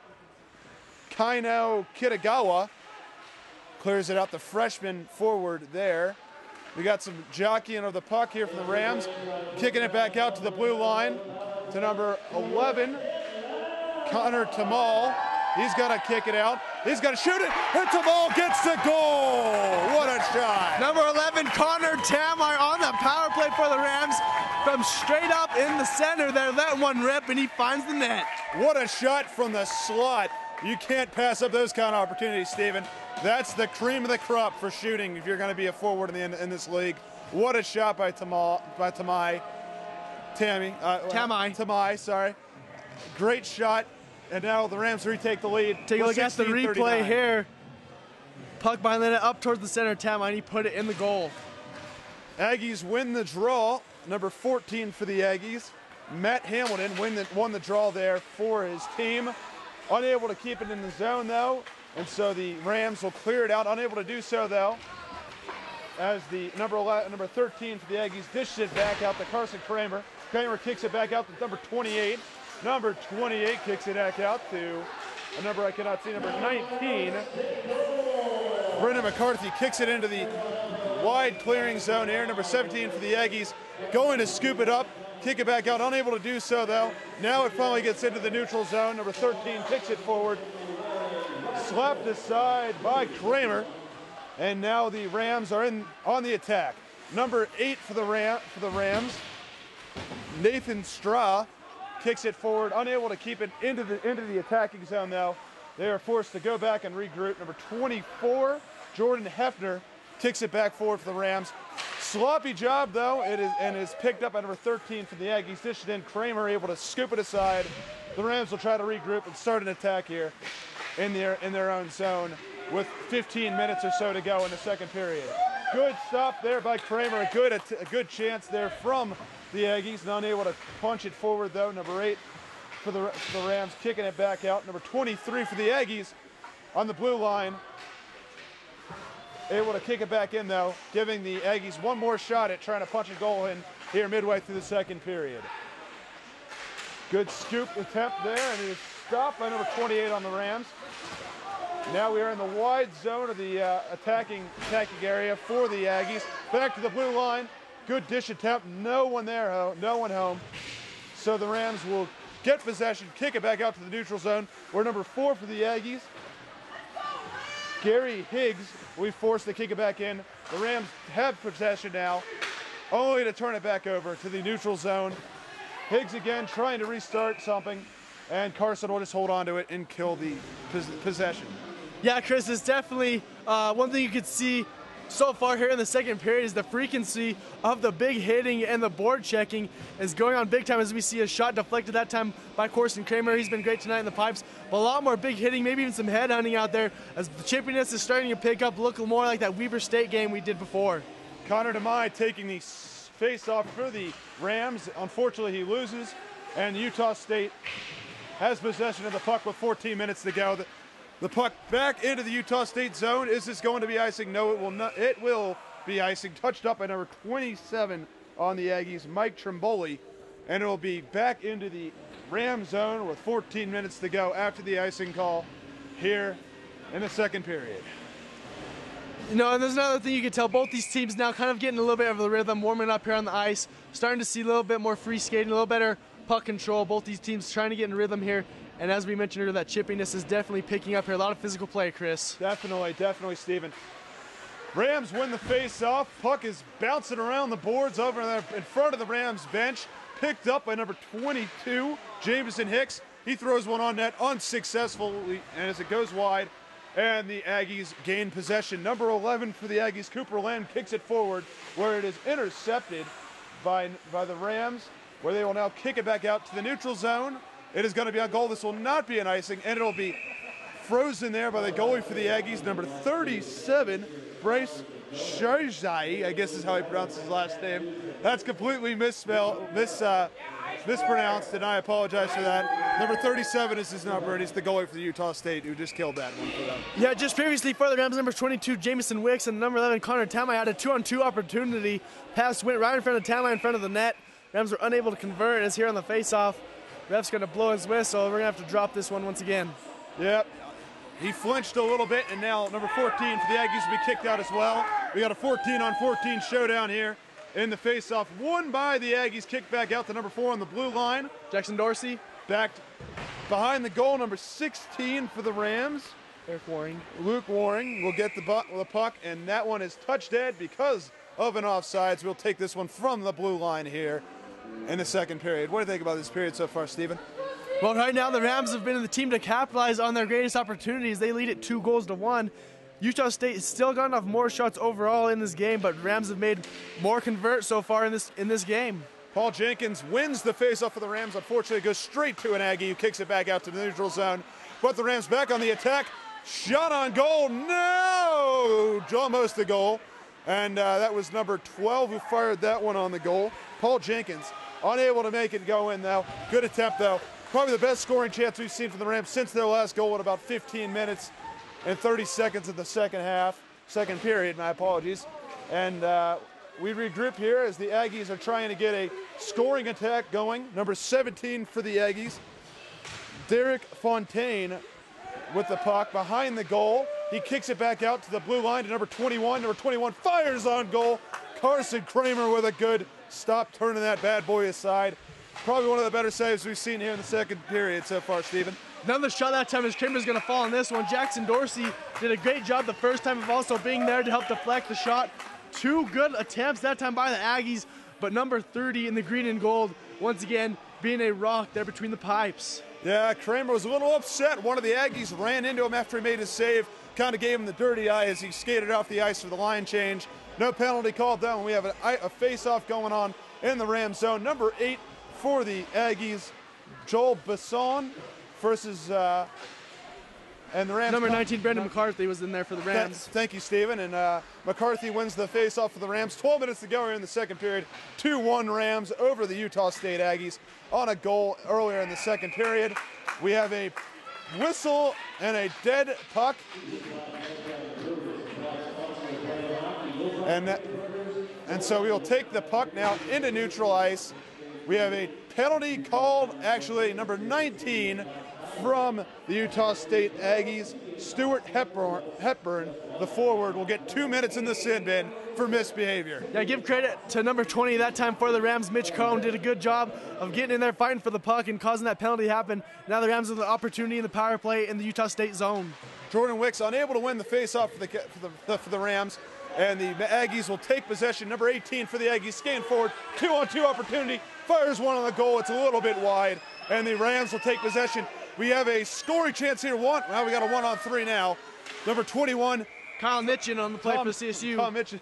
Kaino Kitagawa, clears it out, the freshman forward there. We got some jockeying of the puck here from the Rams, kicking it back out to the blue line to number 11, Connor Tamal. He's going to kick it out. He's going to shoot it, and Tamal gets the goal. What a shot. Number 11, Connor Tamar on the power play for the Rams. From straight up in the center there, that one rip, and he finds the net. What a shot from the slot. You can't pass up those kind of opportunities, Steven. That's the cream of the crop for shooting if you're going to be a forward in this league. What a shot by Tamai, sorry. Great shot, and now the Rams retake the lead. Take a look at the replay here. Puck behind the net up towards the center, Tamai, and he put it in the goal. Aggies win the draw. Number 14 for the Aggies, Matt Hamilton won the draw there for his team. Unable to keep it in the zone, though, and so the Rams will clear it out. Unable to do so, though, as the number 13 for the Aggies dishes it back out to Carson Kramer. Kramer kicks it back out to number 28. Number 28 kicks it back out to a number I cannot see, number 19. Brendan McCarthy kicks it into the wide clearing zone here. Number 17 for the Aggies going to scoop it up, kick it back out. Unable to do so, though. Now it finally gets into the neutral zone. Number 13 kicks it forward. Slapped aside by Kramer. And now the Rams are on the attack. Number 8 for the Rams, Nathan Straw, kicks it forward. Unable to keep it into the attacking zone, though. They are forced to go back and regroup. Number 24, Jordan Hefner, kicks it back forward for the Rams. Sloppy job, though, and is picked up by number 13 for the Aggies. Dished in, Kramer able to scoop it aside. The Rams will try to regroup and start an attack here in their own zone with 15 minutes or so to go in the second period. Good stop there by Kramer. A good chance there from the Aggies. Not able to punch it forward, though. Number 8 for the Rams kicking it back out. Number 23 for the Aggies on the blue line. Able to kick it back in, though, giving the Aggies one more shot at trying to punch a goal in here midway through the second period. Good scoop attempt there, and it is stopped by number 28 on the Rams. Now we are in the wide zone of the attacking area for the Aggies. Back to the blue line. Good dish attempt. No one there, no one home. So the Rams will get possession, kick it back out to the neutral zone. We're number 4 for the Aggies. Gary Higgs will be forced to kick it back in. The Rams have possession now, only to turn it back over to the neutral zone. Higgs again trying to restart something, and Carson will just hold on to it and kill the possession. Yeah, Chris, it's definitely one thing you could see so far here in the second period is the frequency of the big hitting and the board checking is going on big time, as we see a shot deflected that time by Corson Kramer. He's been great tonight in the pipes, but a lot more big hitting, maybe even some head hunting out there as the chippiness is starting to pick up, look more like that Weber State game we did before. Connor DeMai taking the face-off for the Rams. Unfortunately, he loses, and Utah State has possession of the puck with 14 minutes to go. The puck back into the Utah State zone. Is this going to be icing? No, it will not. It will be icing. Touched up by number 27 on the Aggies, Mike Trimboli, and it will be back into the Ram zone with 14 minutes to go after the icing call here in the second period. You know, and there's another thing you can tell. Both these teams now kind of getting a little bit of the rhythm, warming up here on the ice, starting to see a little bit more free skating, a little better puck control. Both these teams trying to get in rhythm here. And as we mentioned earlier, that chippiness is definitely picking up here. A lot of physical play, Chris. Definitely, Stephen. Rams win the face-off. Puck is bouncing around the boards over there in front of the Rams bench. Picked up by number 22, Jameson Hicks. He throws one on net unsuccessfully, and as it goes wide, and the Aggies gain possession. Number 11 for the Aggies, Cooper Land, kicks it forward, where it is intercepted by the Rams, where they will now kick it back out to the neutral zone. It is going to be on goal. This will not be an icing, and it'll be frozen there by the goalie for the Aggies, number 37, Bryce Sharzai, I guess is how he pronounces his last name. That's completely mispronounced, and I apologize for that. Number 37 is his number, and he's the goalie for the Utah State who just killed that one for them. Yeah, just previously for the Rams, number 22, Jameson Wicks, and number 11, Connor Tamai had a 2-on-2 opportunity. Pass went right in front of Tamai, in front of the net. Rams were unable to convert, as here on the face-off. Ref's going to blow his whistle. We're going to have to drop this one once again. Yep. He flinched a little bit, and now number 14 for the Aggies will be kicked out as well. We got a 14-on-14 showdown here in the face-off. Won by the Aggies, kicked back out to number 4 on the blue line. Jackson Dorsey. Back behind the goal, number 16 for the Rams. Luke Waring will get the puck, and that one is touch dead because of an offsides. We'll take this one from the blue line here in the second period. What do you think about this period so far, Stephen? Well, right now the Rams have been the team to capitalize on their greatest opportunities. They lead it 2-1. Utah State has still gotten off more shots overall in this game, but Rams have made more convert so far in this game. Paul Jenkins wins the faceoff for the Rams. Unfortunately, it goes straight to an Aggie who kicks it back out to the neutral zone. But the Rams back on the attack. Shot on goal. No! Almost the goal. And that was number 12 who fired that one on the goal. Paul Jenkins, unable to make it go in, though. Good attempt, though. Probably the best scoring chance we've seen from the Rams since their last goal in about 15 minutes and 30 seconds in the second period, my apologies. And we regroup here as the Aggies are trying to get a scoring attack going. Number 17 for the Aggies, Derek Fontaine with the puck behind the goal. He kicks it back out to the blue line to number 21. Number 21 fires on goal. Carson Kramer with a good stop, turning that bad boy aside. Probably one of the better saves we've seen here in the second period so far, Stephen. Another shot that time as Kramer's going to fall on this one. Jackson Dorsey did a great job the first time of also being there to help deflect the shot. 2 good attempts that time by the Aggies, but number 30 in the green and gold, once again, being a rock there between the pipes. Yeah, Kramer was a little upset. One of the Aggies ran into him after he made his save, kind of gave him the dirty eye as he skated off the ice for the line change. No penalty called down. We have a face-off going on in the Ram zone. Number 8 for the Aggies, Joel Besson versus and the Rams. Number 19, Brendan McCarthy was in there for the Rams. Thank you, Stephen. And McCarthy wins the face-off for the Rams. 12 minutes to go here in the second period. 2-1 Rams over the Utah State Aggies on a goal earlier in the second period. We have a whistle and a dead puck. And so we will take the puck now into neutral ice. We have a penalty called, actually, number 19 from the Utah State Aggies. Stuart Hepburn, the forward, will get 2 minutes in the sin bin for misbehavior. Yeah, give credit to number 20 that time for the Rams. Mitch Cohn did a good job of getting in there, fighting for the puck, and causing that penalty to happen. Now the Rams have the opportunity in the power play in the Utah State zone. Jordan Wicks unable to win the faceoff for the Rams, and the Aggies will take possession. Number 18 for the Aggies, scan forward, 2-on-2 opportunity, fires one on the goal. It's a little bit wide, and the Rams will take possession. We have a scoring chance here. Well, we got a 1-on-3 now. Number 21, Kyle Mitchin on the play for CSU. Kyle Mitchin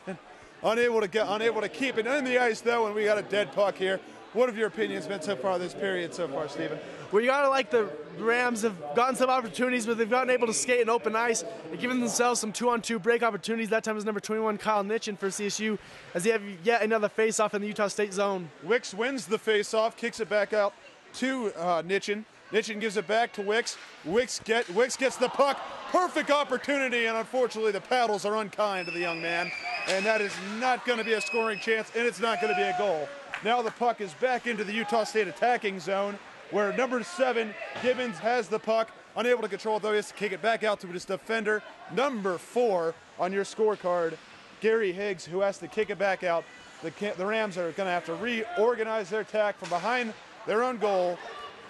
unable to keep it in the ice though, and we got a dead puck here. What have your opinions been so far this period so far, Stephen? Well, you gotta like the Rams have gotten some opportunities, but they've gotten able to skate in open ice and given themselves some 2-on-2 break opportunities. That time is number 21, Kyle Mitchin for CSU, as they have yet another face-off in the Utah State zone. Wicks wins the face-off, kicks it back out to Mitchin. Mitchin gives it back to Wicks. Wicks gets the puck. Perfect opportunity, and unfortunately the paddles are unkind to the young man. And that is not going to be a scoring chance, and it's not going to be a goal. Now the puck is back into the Utah State attacking zone, where number 7, Gibbons, has the puck. Unable to control it, though, he has to kick it back out to his defender. Number 4 on your scorecard, Gary Higgs, who has to kick it back out. The Rams are going to have to reorganize their attack from behind their own goal.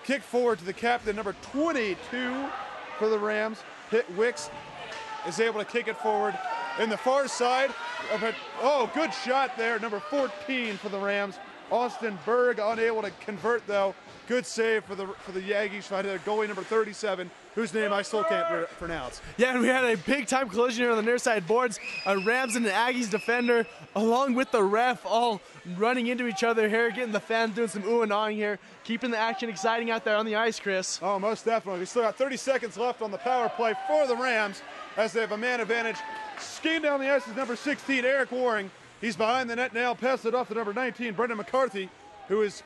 Kick forward to the captain, number 22 for the Rams. Wicks is able to kick it forward. In the far side of it, good shot there, number 14 for the Rams. Austin Berg unable to convert though. Good save for the Aggies. Their goalie number 37, whose name I still can't pronounce. Yeah, and we had a big-time collision here on the near side boards. A Rams and an Aggies defender, along with the ref, all running into each other here, getting the fans doing some ooh and ahhing here, keeping the action exciting out there on the ice, Chris. Oh, most definitely. We still got 30 seconds left on the power play for the Rams as they have a man advantage. Skating down the ice is number 16, Eric Waring. He's behind the net now, passed it off to number 19, Brendan McCarthy, who is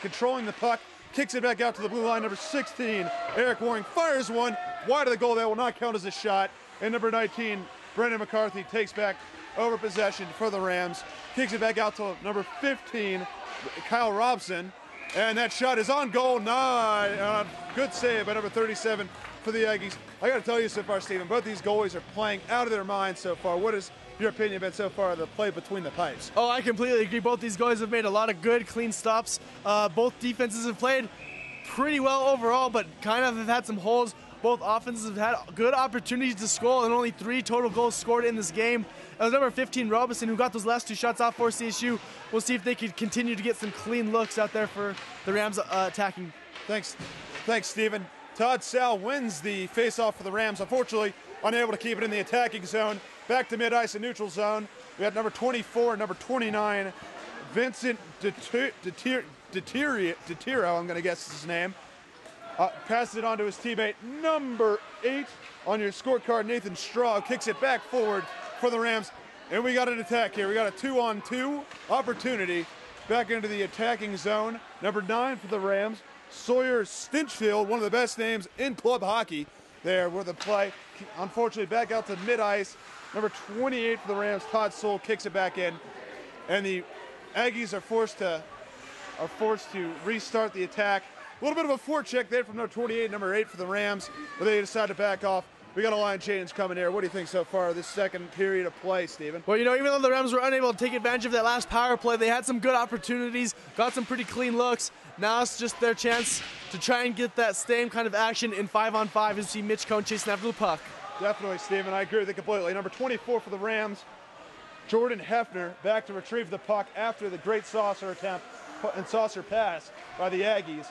controlling the puck, kicks it back out to the blue line. Number 16, Eric Waring, fires one wide of the goal. That will not count as a shot. And number 19, Brendan McCarthy, takes back over possession for the Rams, kicks it back out to number 15, Kyle Robson, and that shot is on goal. Good save by number 37 for the Aggies. I got to tell you so far, Stephen, both these goalies are playing out of their minds so far. What is your opinion been so far of the play between the pipes? Oh, I completely agree. Both these goalies have made a lot of good, clean stops. Both defenses have played pretty well overall, but kind of have had some holes. Both offenses have had good opportunities to score, and only 3 total goals scored in this game. It was number 15, Robinson, who got those last 2 shots off for CSU. We'll see if they can continue to get some clean looks out there for the Rams attacking. Thanks, Stephen. Todd Sal wins the face-off for the Rams. Unfortunately, unable to keep it in the attacking zone. Back to mid-ice and neutral zone. We have number 24 and number 29, Vincent Detiro, I'm going to guess is his name. Passes it on to his teammate, number 8 on your scorecard, Nathan Straw, kicks it back forward for the Rams. And we got an attack here. We got a 2-on-2 opportunity back into the attacking zone. Number 9 for the Rams, Sawyer Stinchfield, one of the best names in club hockey there with the play. Unfortunately, back out to mid-ice. Number 28 for the Rams, Todd Soule, kicks it back in. And the Aggies are forced to restart the attack. A little bit of a forecheck there from number 28, number 8 for the Rams, but they decide to back off. We got a line change coming here. What do you think so far this second period of play, Stephen? Well, even though the Rams were unable to take advantage of that last power play, they had some good opportunities, got some pretty clean looks. Now it's just their chance to try and get that same kind of action in 5-on-5 and see Mitch Cohn chasing after the puck. Definitely, Stephen. I agree with you completely. Number 24 for the Rams, Jordan Hefner, back to retrieve the puck after the great saucer attempt and saucer pass by the Aggies.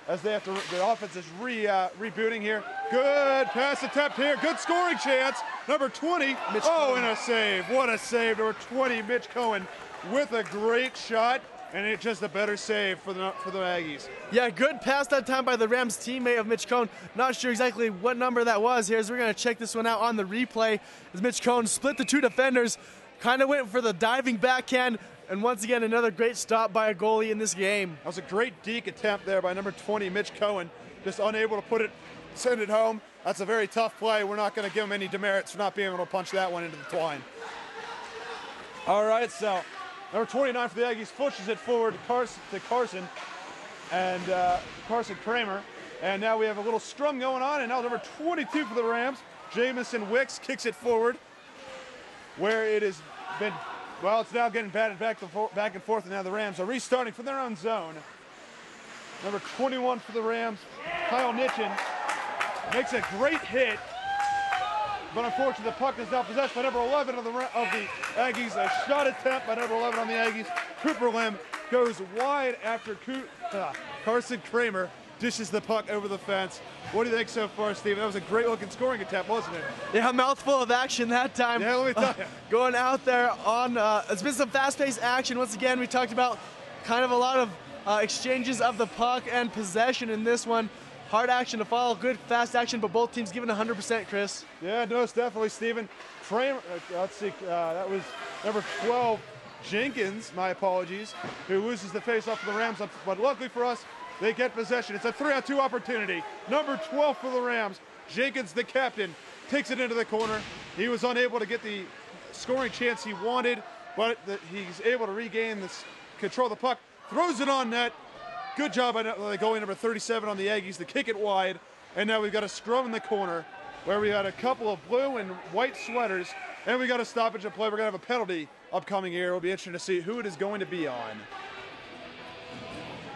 As they have to, the offense is rebooting here. Good pass attempt here. Good scoring chance. Number 20. Mitch Cohen. And a save. What a save. Number 20, Mitch Cohen, with a great shot. And it's just a better save for the Aggies. Yeah, good pass that time by the Rams teammate of Mitch Cohen. Not sure exactly what number that was here, so we're going to check this one out on the replay. As Mitch Cohen split the 2 defenders, kind of went for the diving backhand. And once again, another great stop by a goalie in this game. That was a great deke attempt there by number 20, Mitch Cohen. Just unable to put it send it home. That's a very tough play. We're not going to give them any demerits for not being able to punch that one into the twine. All right, so number 29 for the Aggies pushes it forward to Carson and Carson Kramer. And now we have a little scrum going on, and now number 22 for the Rams, Jamison Wicks, kicks it forward where it has been, well, it's now getting batted back and forth, and now the Rams are restarting from their own zone. Number 21 for the Rams, Kyle Nitchin, makes a great hit, but unfortunately the puck is now possessed by number 11 of the Aggies. A shot attempt by number 11 on the Aggies. Cooper Lim goes wide after Carson Kramer dishes the puck over the fence. What do you think so far, Steve? That was a great looking scoring attempt, wasn't it? Yeah, mouthful of action that time. Yeah, let me tell you. Going out there on, it's been some fast-paced action. Once again, we talked about kind of a lot of exchanges of the puck and possession in this one. Hard action to follow, good fast action, but both teams giving 100%, Chris. Yeah, most definitely, Steven. Kramer, let's see, that was number 12, Jenkins, my apologies, who loses the face-off for the Rams, but luckily for us, they get possession. It's a 3-on-2 opportunity. Number 12 for the Rams, Jenkins, the captain, takes it into the corner. He was unable to get the scoring chance he wanted, but he's able to regain the control of the puck, throws it on net. Good job by the goalie number 37 on the Aggies to kick it wide. And now we've got a scrum in the corner where we had a couple of blue and white sweaters, and we got a stoppage of play. We're going to have a penalty upcoming here. It'll be interesting to see who it is going to be on.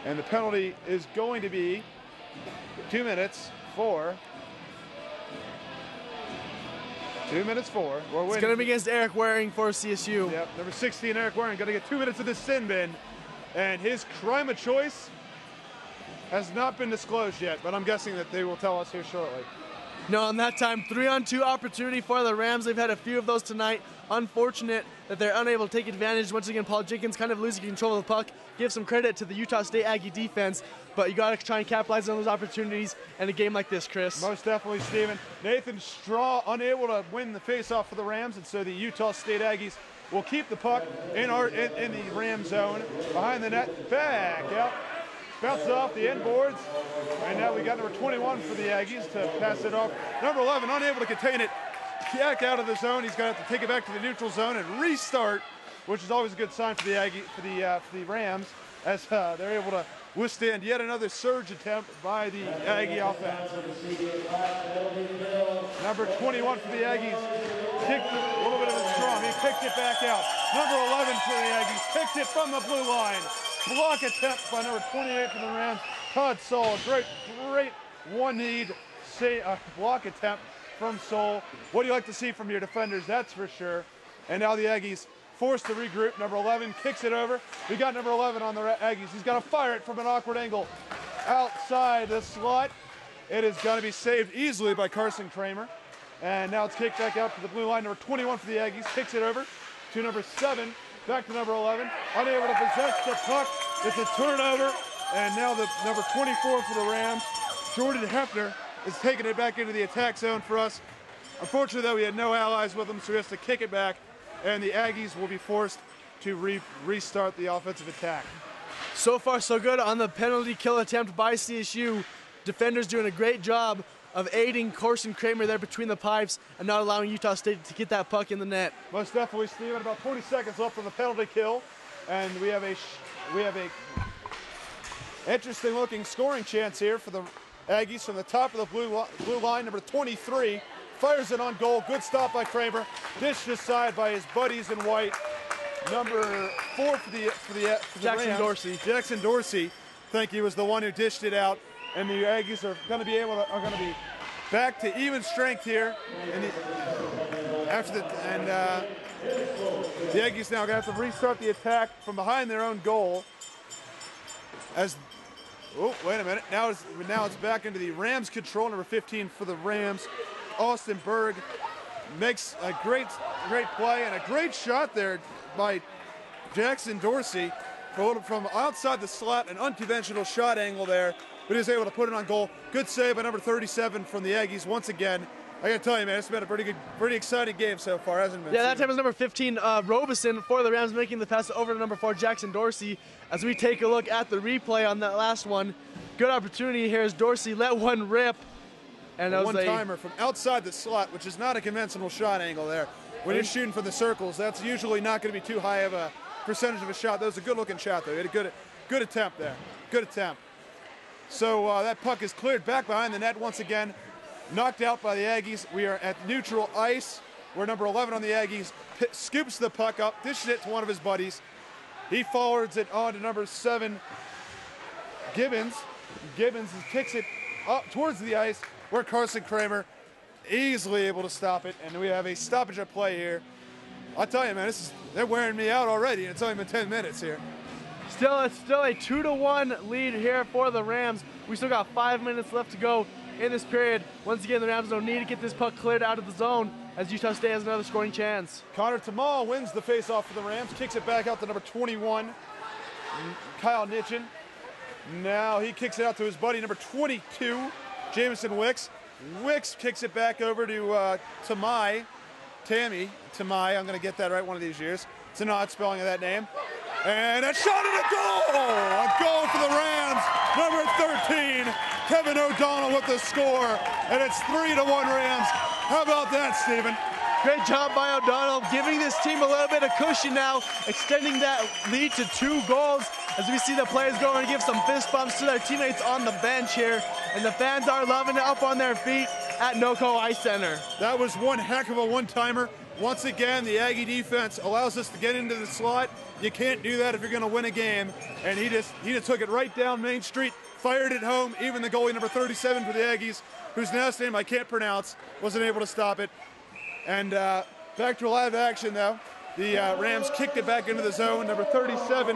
And the penalty is going to be 2 minutes for. 2 minutes for. It's going to be against Eric Waring for CSU. Yep, number 16, Eric Waring, going to get 2 minutes of the sin bin. And his crime of choice has not been disclosed yet, but I'm guessing that they will tell us here shortly. No, on that time, 3-on-2 opportunity for the Rams. They've had a few of those tonight. Unfortunate that they're unable to take advantage. Once again, Paul Jenkins kind of losing control of the puck. Give some credit to the Utah State Aggie defense, but you got to try and capitalize on those opportunities in a game like this, Chris. Most definitely, Steven. Nathan Straw unable to win the faceoff for the Rams, and so the Utah State Aggies will keep the puck in the Ram zone. Behind the net, back out. Bounces off the end boards. And now we got number 21 for the Aggies to pass it off. Number 11 unable to contain it. Back out of the zone. He's going to have to take it back to the neutral zone and restart, which is always a good sign for the Rams, as they're able to withstand yet another surge attempt by the Aggie offense. Number 21 for the Aggies kicked a little bit of a scrum. He kicked it back out. Number 11 for the Aggies kicked it from the blue line. Block attempt by number 28 for the Rams. Todd Soul, a great one-need block attempt from Soul. What do you like to see from your defenders? That's for sure. And now the Aggies forced to regroup. Number 11 kicks it over. We got number 11 on the Aggies. He's got to fire it from an awkward angle outside the slot. It is going to be saved easily by Carson Kramer. And now it's kicked back out to the blue line. Number 21 for the Aggies kicks it over to number 7. Back to number 11. Unable to possess the puck. It's a turnover. And now the number 24 for the Rams, Jordan Hefner, is taking it back into the attack zone for us. Unfortunately, though, we had no allies with him, so he has to kick it back. And the Aggies will be forced to restart the offensive attack. So far, so good on the penalty kill attempt by CSU. Defenders doing a great job of aiding Carson Kramer there between the pipes and not allowing Utah State to get that puck in the net. Most definitely, Steven. About 20 seconds left on the penalty kill, and we have a interesting looking scoring chance here for the Aggies from the top of the blue line. Number 23 fires it on goal. Good stop by Kramer. Dished aside by his buddies in white. Number 4 for the Jackson Rams, Dorsey. Jackson Dorsey, thank you, was the one who dished it out. And the Aggies are going to be back to even strength here. And the Aggies now going to have to restart the attack from behind their own goal. Oh, wait a minute! Now it's back into the Rams' control. Number 15 for the Rams, Austin Berg, makes a great play and a great shot there by Jackson Dorsey from outside the slot. An unconventional shot angle there. But he was able to put it on goal. Good save by number 37 from the Aggies once again. I got to tell you, man, it's been a pretty exciting game so far, hasn't it been? Yeah, that time was number 15, Robeson for the Rams, making the pass over to number 4, Jackson Dorsey. As we take a look at the replay on that last one, good opportunity here as Dorsey let one rip. And a one-timer from outside the slot, which is not a conventional shot angle there. When you're shooting from the circles, that's usually not going to be too high of a percentage of a shot. That was a good-looking shot, though. He had a good attempt there. Good attempt. So that puck is cleared back behind the net once again. Knocked out by the Aggies. We are at neutral ice, where number 11 on the Aggies scoops the puck up, dishes it to one of his buddies. He forwards it on to number 7, Gibbons. Gibbons kicks it up towards the ice, where Carson Kramer easily able to stop it, and we have a stoppage of play here. I'll tell you, man, they're wearing me out already, and it's only been 10 minutes here. It's still a 2-1 lead here for the Rams. We still got 5 minutes left to go in this period. Once again, the Rams don't need to get this puck cleared out of the zone, as Utah State has another scoring chance. Connor Tamal wins the faceoff for the Rams, kicks it back out to number 21, Kyle Nitchin. Now he kicks it out to his buddy, number 22, Jamison Wicks. Wicks kicks it back over to Tamai. I'm going to get that right one of these years. It's an odd spelling of that name. And a shot and a goal! A goal for the Rams. Number 13, Kevin O'Donnell with the score. And it's 3-1 Rams. How about that, Stephen? Great job by O'Donnell, giving this team a little bit of cushion now, extending that lead to 2 goals as we see the players going to give some fist bumps to their teammates on the bench here. And the fans are loving it up on their feet at NoCo Ice Center. That was one heck of a one-timer. Once again, the Aggie defense allows us to get into the slot. You can't do that if you're going to win a game. And he just took it right down Main Street, fired it home. Even the goalie, number 37 for the Aggies, whose last name I can't pronounce, wasn't able to stop it. And back to live action, though. The Rams kicked it back into the zone. Number 37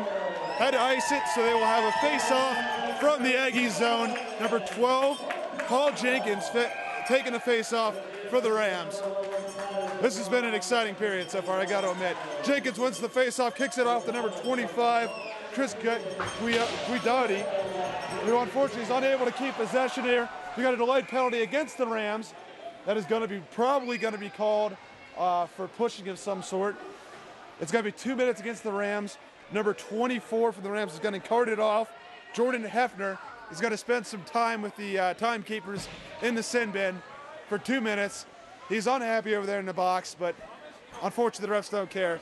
had to ice it, so they will have a face-off from the Aggies zone. Number 12, Paul Jenkins, taking the face-off for the Rams. This has been an exciting period so far, I got to admit. Jenkins wins the face-off, kicks it off to number 25, Chris Guidati, who unfortunately is unable to keep possession here. We got a delayed penalty against the Rams. That is probably going to be called for pushing of some sort. It's going to be 2 minutes against the Rams. Number 24 for the Rams is going to cart it off. Jordan Hefner is going to spend some time with the timekeepers in the sin bin for 2 minutes. He's unhappy over there in the box, but unfortunately the refs don't care.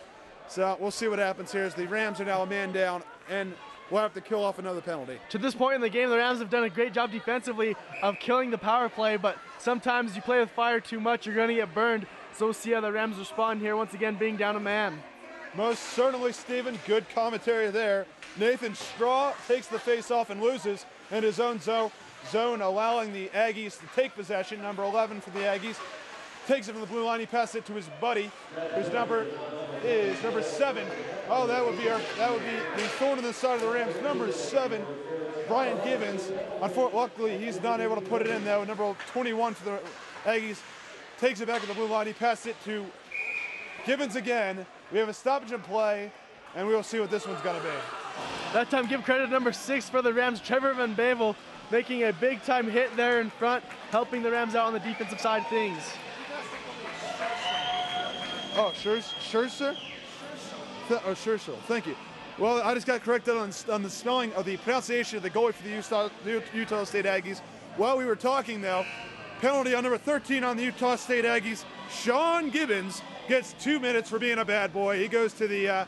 So we'll see what happens here as the Rams are now a man down, and we'll have to kill off another penalty. To this point in the game, the Rams have done a great job defensively of killing the power play, but sometimes you play with fire too much, you're going to get burned. So we'll see how the Rams respond here, once again being down a man. Most certainly, Stephen. Good commentary there. Nathan Straw takes the face-off and loses in his own zone, allowing the Aggies to take possession. Number 11 for the Aggies takes it from the blue line. He passes it to his buddy, whose number is number 7. Oh, that would be the thorn in the side of the Rams. Number 7, Brian Gibbons. Luckily, he's not able to put it in, though. Number 21 for the Aggies takes it back to the blue line. He passes it to Gibbons again. We have a stoppage in play, and we will see what this one's going to be. That time, give credit to number 6 for the Rams, Trevor Van Bavel, making a big-time hit there in front, helping the Rams out on the defensive side of things. Oh, Scherzer? Scherzer, thank you. Well, I just got corrected on the spelling of the pronunciation of the goalie for the Utah State Aggies. While we were talking, though, penalty on number 13 on the Utah State Aggies. Sean Gibbons gets 2 minutes for being a bad boy. He goes to the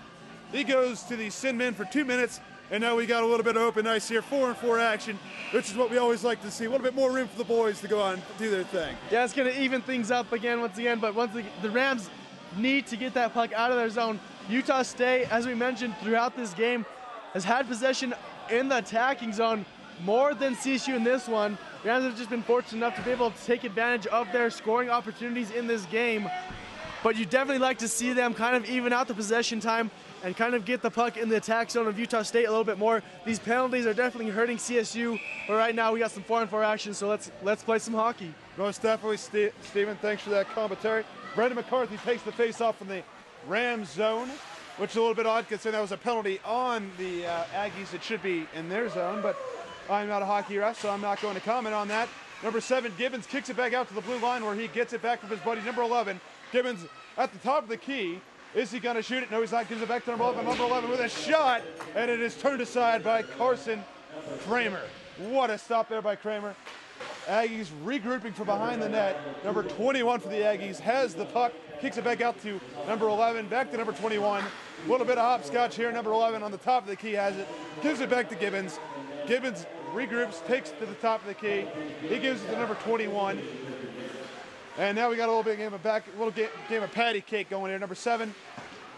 sin bin for 2 minutes, and now we got a little bit of open ice here, 4-on-4 action, which is what we always like to see. A little bit more room for the boys to go on and do their thing. Yeah, it's going to even things up once again, but the Rams need to get that puck out of their zone. Utah State, as we mentioned throughout this game, has had possession in the attacking zone more than CSU in this one. The Rams have just been fortunate enough to be able to take advantage of their scoring opportunities in this game. But you definitely like to see them kind of even out the possession time and kind of get the puck in the attack zone of Utah State a little bit more. These penalties are definitely hurting CSU, but right now we got some 4-on-4 action, so let's play some hockey. Most definitely, Stephen. Thanks for that commentary. Brendan McCarthy takes the face-off from the Rams zone, which is a little bit odd considering that was a penalty on the Aggies. It should be in their zone, but I'm not a hockey ref, so I'm not going to comment on that. Number 7, Gibbons kicks it back out to the blue line where he gets it back from his buddy, number 11. Gibbons at the top of the key. Is he going to shoot it? No, he's not. Gives it back to number 11. Number 11 with a shot, and it is turned aside by Carson Kramer. What a stop there by Kramer. Aggies regrouping from behind the net. Number 21 for the Aggies has the puck, kicks it back out to number 11, back to number 21. A little bit of hopscotch here. Number 11 on the top of the key has it, gives it back to Gibbons. Gibbons regroups, takes it to the top of the key. He gives it to number 21. And now we got a little bit of game of patty cake going here. Number 7,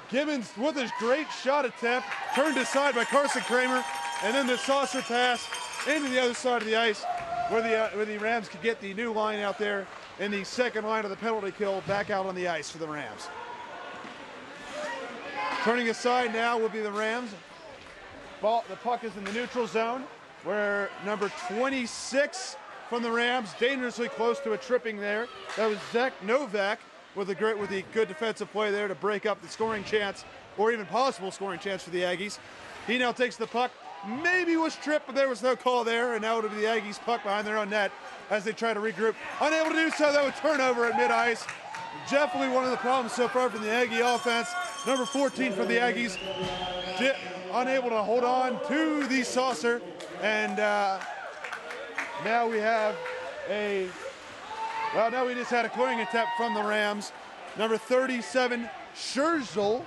Gibbons with his great shot attempt, turned aside by Carson Kramer, and then the saucer pass into the other side of the ice, where the Rams could get the new line out there in the second line of the penalty kill back out on the ice for the Rams. Turning aside now will be the Rams. The puck is in the neutral zone, where number 26 from the Rams, dangerously close to a tripping there. That was Zach Novak with the good defensive play there to break up the scoring chance, or even possible scoring chance for the Aggies. He now takes the puck, maybe was tripped, but there was no call there, and now it'll be the Aggies' puck behind their own net as they try to regroup. Unable to do so, though, a turnover at mid-ice. Definitely one of the problems so far from the Aggie offense. Number 14 for the Aggies, unable to hold on to the saucer, and now we have now we just had a clearing attempt from the Rams. Number 37, Scherzel,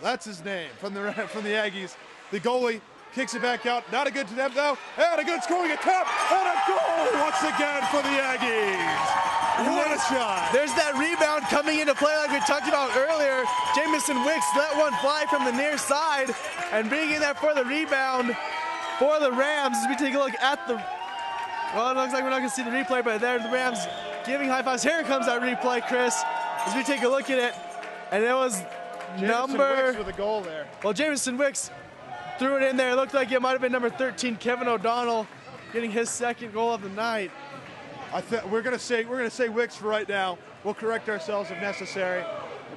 that's his name, from the Aggies. The goalie kicks it back out. Not a good attempt, though, and a good scoring attempt, and a goal once again for the Aggies. What a shot. There's that rebound coming into play like we talked about earlier. Jamison Wicks let one fly from the near side and being in there for the rebound for the Rams. As we take a look at well, it looks like we're not going to see the replay, but there the Rams giving high fives. Here comes that replay, Chris, as we take a look at it. And it was Jamison Wicks with a goal there. Well, Jamison Wicks threw it in there. It looked like it might have been number 13, Kevin O'Donnell, getting his second goal of the night. We're gonna say Wicks for right now. We'll correct ourselves if necessary.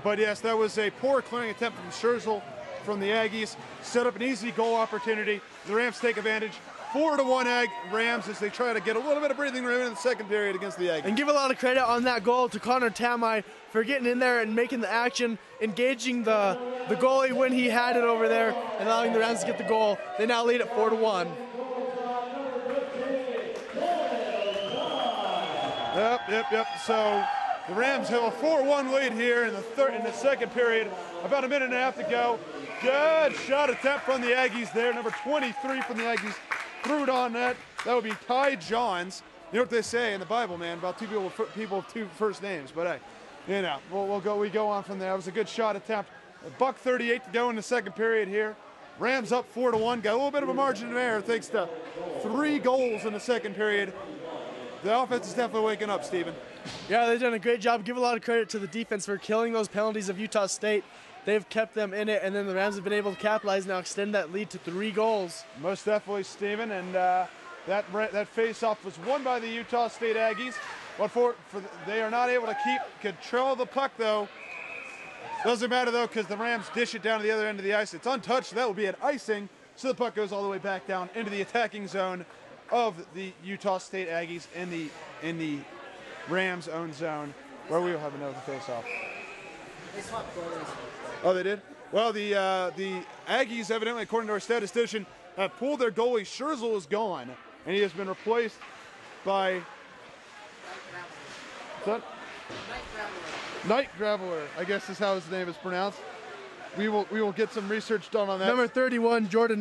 But yes, that was a poor clearing attempt from Scherzel from the Aggies. Set up an easy goal opportunity. The Rams take advantage. 4-1 Rams as they try to get a little bit of breathing room in the second period against the Aggies. And give a lot of credit on that goal to Connor Tamai for getting in there and making the action, engaging the goalie when he had it over there, and allowing the Rams to get the goal. They now lead at 4-1. Yep. So the Rams have a 4-1 lead here in the second period. About a minute and a half to go. Good shot attempt from the Aggies there. Number 23 from the Aggies threw it on net. That would be Ty Johns. You know what they say in the Bible, man, about people with two first names. But hey, you know, we go on from there. It was a good shot attempt. $1:38 to go in the second period here. Rams up 4-1. Got a little bit of a margin of error thanks to 3 goals in the second period. The offense is definitely waking up, Stephen. Yeah, they've done a great job. Give a lot of credit to the defense for killing those penalties of Utah State. They've kept them in it, and then the Rams have been able to capitalize now, extend that lead to 3 goals. Most definitely, Stephen, and that face-off was won by the Utah State Aggies. But they are not able to keep control of the puck, though. Doesn't matter, though, because the Rams dish it down to the other end of the ice. It's untouched, so that will be an icing, so the puck goes all the way back down into the attacking zone of the Utah State Aggies in the Rams' own zone, where we will have another face-off. Oh, they did? Well, the Aggies, evidently, according to our statistician, have pulled their goalie. Scherzel is gone, and he has been replaced by Night Graveler, I guess is how his name is pronounced. We will get some research done on that. Number 31, Jordan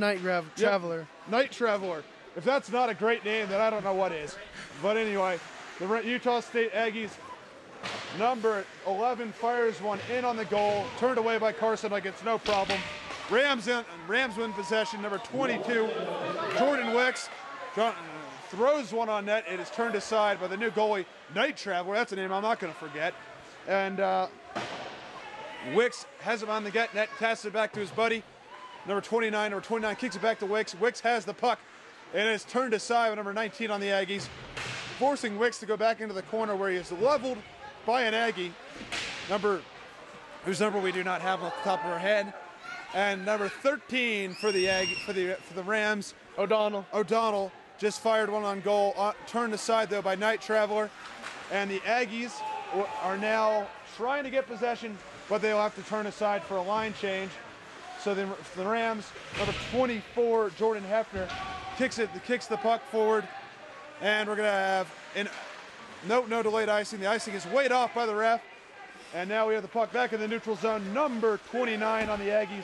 Traveler. Night Traveler. If that's not a great name, then I don't know what is. But anyway, the Utah State Aggies, number 11 fires one in on the goal, turned away by Carson like it's no problem. Rams win possession. Number 22, Jordan Wicks, throws one on net. It is turned aside by the new goalie, Night Traveler. That's a name I'm not going to forget. And Wicks has him on the net, passes it back to his buddy. Number 29 kicks it back to Wicks. Wicks has the puck, and it's turned aside by number 19 on the Aggies, forcing Wicks to go back into the corner where he is leveled by an Aggie, whose number we do not have off the top of our head. And number 13 for the Rams, O'Donnell just fired one on goal, turned aside though by Night Traveler. And the Aggies are now trying to get possession, but they'll have to turn aside for a line change. So the Rams, number 24, Jordan Hefner, kicks the puck forward And we're going to have no delayed icing. The icing is weighed off by the ref. And now we have the puck back in the neutral zone. Number 29 on the Aggies.